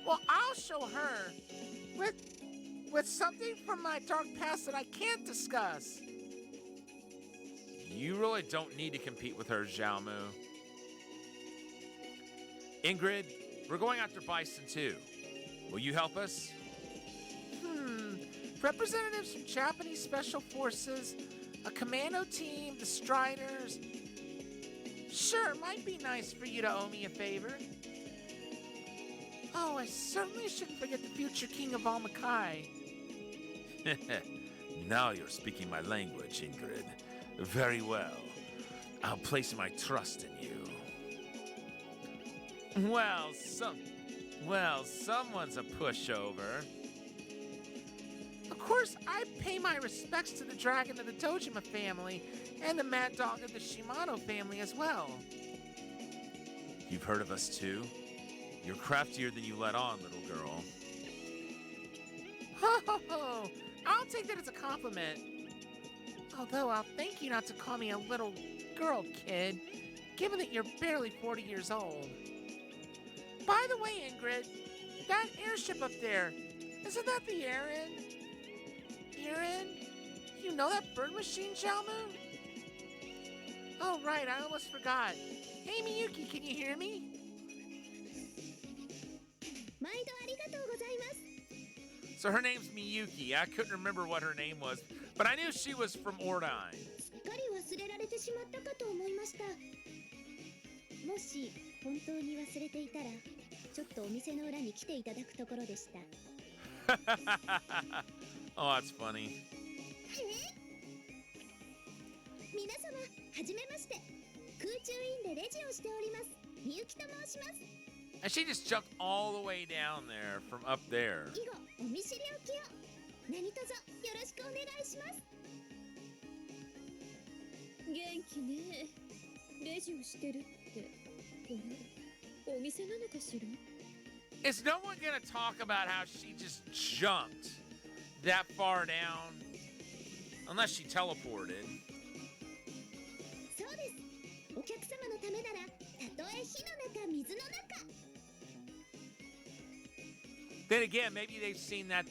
Well, I'll show her with something from my dark past that I can't discuss. You really don't need to compete with her, Xiaomu. Ingrid, we're going after Bison too. Will you help us? Representatives from Japanese Special Forces, a commando team, the Striders. Sure, it might be nice for you to owe me a favor. Oh, I certainly shouldn't forget the future king of Almakai. Now you're speaking my language, Ingrid. Very well. I'll place my trust in you. Well, someone's a pushover. Of course, I pay my respects to the dragon of the Dojima family and the mad dog of the Shimano family as well. You've heard of us too? You're craftier than you let on, little girl. Ho ho ho! I'll take that as a compliment. Although I'll thank you not to call me a little girl, kid, given that you're barely 40 years old. By the way, Ingrid, that airship up there, isn't that the Aaron? Aaron? You know that bird machine, Xiaomu? Oh, right, I almost forgot. Hey, Miyuki, can you hear me? 毎度ありがとうございます。 So her name's Miyuki. I couldn't remember what her name was, but I knew she was from Ordine. すっかり忘れられてしまったかと思いました。もし本当に忘れていたら、ちょっとお店の裏に来ていただくところでした。Oh, that's funny. 皆様、はじめまして。空中院でレジをしております。みゆきと申します。 And she just jumped all the way down there from up there. 以後、お見知りおきを。何卒よろしくお願いします。元気ね。レジをしてるって。お店なのかしら？ Is no one gonna talk about how she just jumped that far down? Unless she teleported. そうです。お客様のためなら、たとえ火の中、水の中。 Then again, maybe they've seen that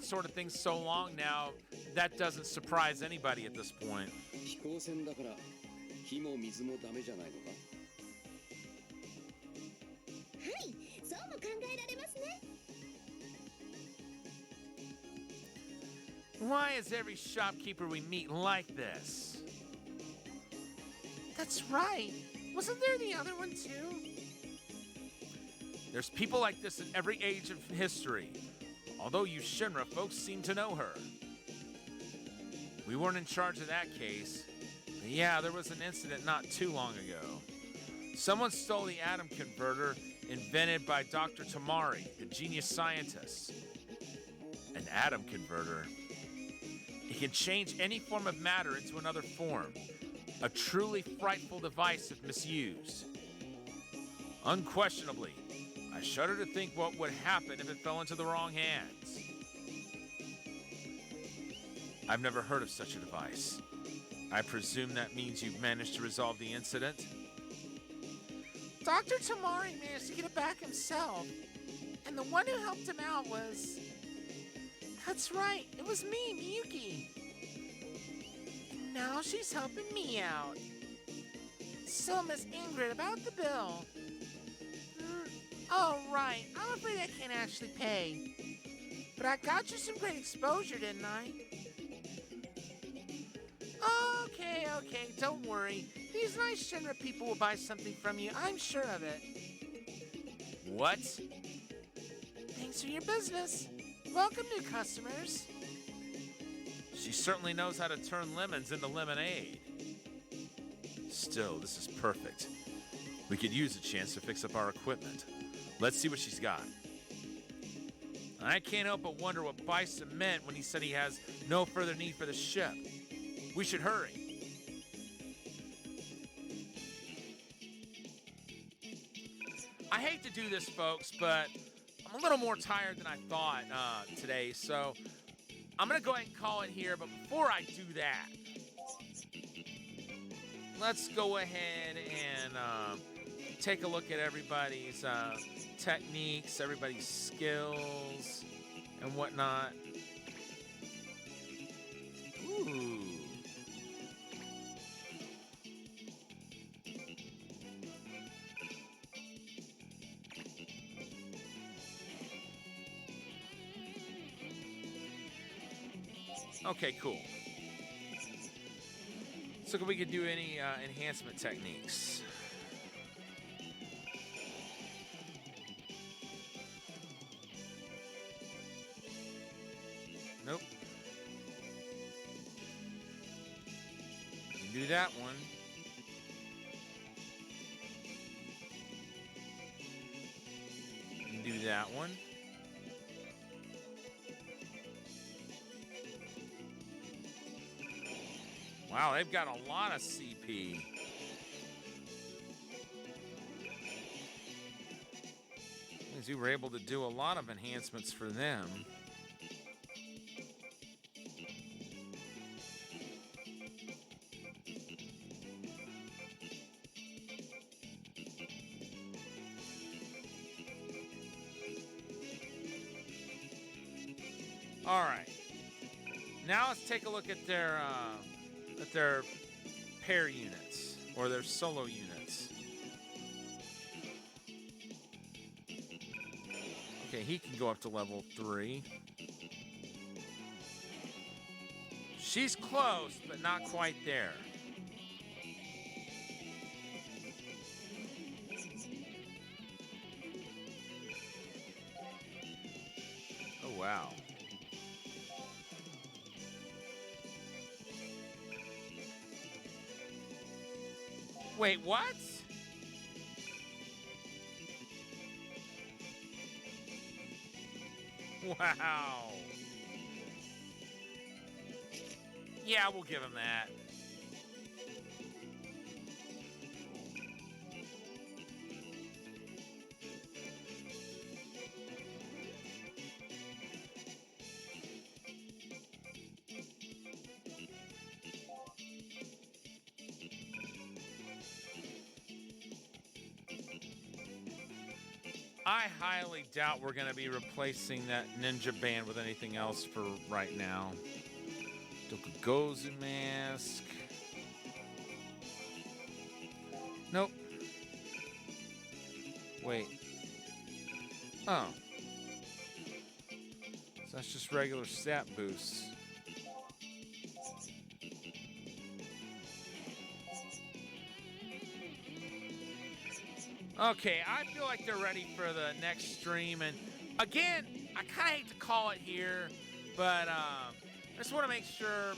sort of thing so long now, that doesn't surprise anybody at this point. 飛行船だから火も水もダメじゃないのか。はい、そうも考えられますね。 Why is every shopkeeper we meet like this? That's right. Wasn't there the other one too? There's people like this in every age of history. Although you Shinra folks seem to know her. We weren't in charge of that case. But yeah, there was an incident not too long ago. Someone stole the atom converter invented by Dr. Tamari, the genius scientist. An atom converter. It can change any form of matter into another form. A truly frightful device if misused. Unquestionably, I shudder to think what would happen if it fell into the wrong hands. I've never heard of such a device. I presume that means you've managed to resolve the incident? Dr. Tamari managed to get it back himself. And the one who helped him out was... That's right, it was me, Miyuki. And now she's helping me out. So, Miss Ingrid, about the bill. Oh, right, I'm afraid I can't actually pay. But I got you some great exposure, didn't I? Okay, don't worry. These nice Shinra people will buy something from you, I'm sure of it. What? Thanks for your business. Welcome, new customers. She certainly knows how to turn lemons into lemonade. Still, this is perfect. We could use a chance to fix up our equipment. Let's see what she's got. I can't help but wonder what Bison meant when he said he has no further need for the ship. We should hurry. I hate to do this, folks, but I'm a little more tired than I thought today, so I'm going to go ahead and call it here. But before I do that, let's go ahead and take a look at everybody's techniques, everybody's skills, and whatnot. Ooh. Okay, cool. Let's look if we could do any enhancement techniques. Nope. Can do that one. Can do that one. Wow, they've got a lot of CP. Means we were able to do a lot of enhancements for them. All right. Now let's take a look at their pair units or their solo units. Okay, he can go up to level 3. She's close, but not quite there. Oh, wow. Wait, what? Wow. Yeah, we'll give him that. I highly doubt we're going to be replacing that ninja band with anything else for right now. Dokugozu mask. Nope. Wait. Oh. So that's just regular stat boosts. Okay, I feel like they're ready for the next stream. And again, I kind of hate to call it here, but I just want to make sure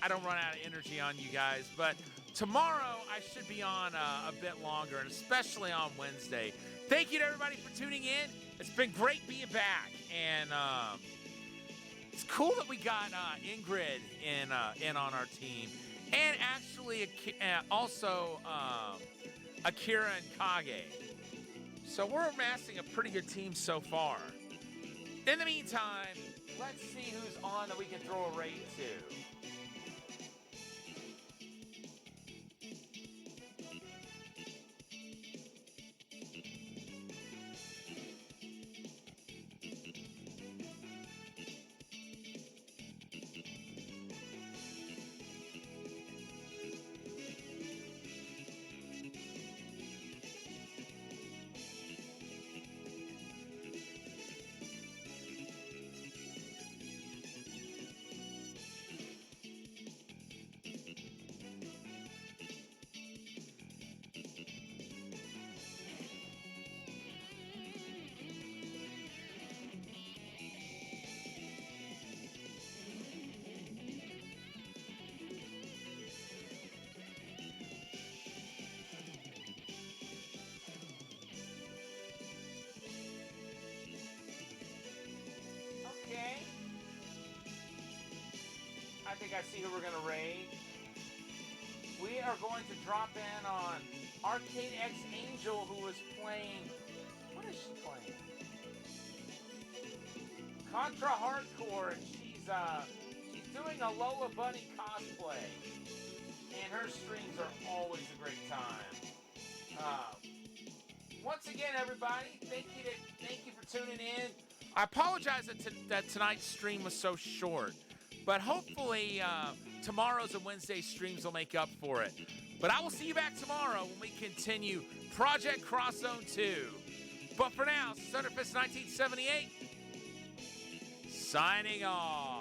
I don't run out of energy on you guys. But tomorrow, I should be on a bit longer, and especially on Wednesday. Thank you to everybody for tuning in. It's been great being back. And it's cool that we got Ingrid in on our team. And actually also... Akira and Kage. So we're amassing a pretty good team so far. In the meantime, let's see who's on that we can throw a raid to. Okay. I think I see who we're going to raid. We are going to drop in on Arcade X Angel, who is playing... What is she playing? Contra Hardcore, and she's doing a Lola Bunny cosplay. And her streams are always a great time. Once again, everybody, thank you for tuning in. I apologize that tonight's stream was so short, but hopefully tomorrow's and Wednesday's streams will make up for it. But I will see you back tomorrow when we continue Project Cross Zone 2. But for now, Thunderfist 1978, signing off.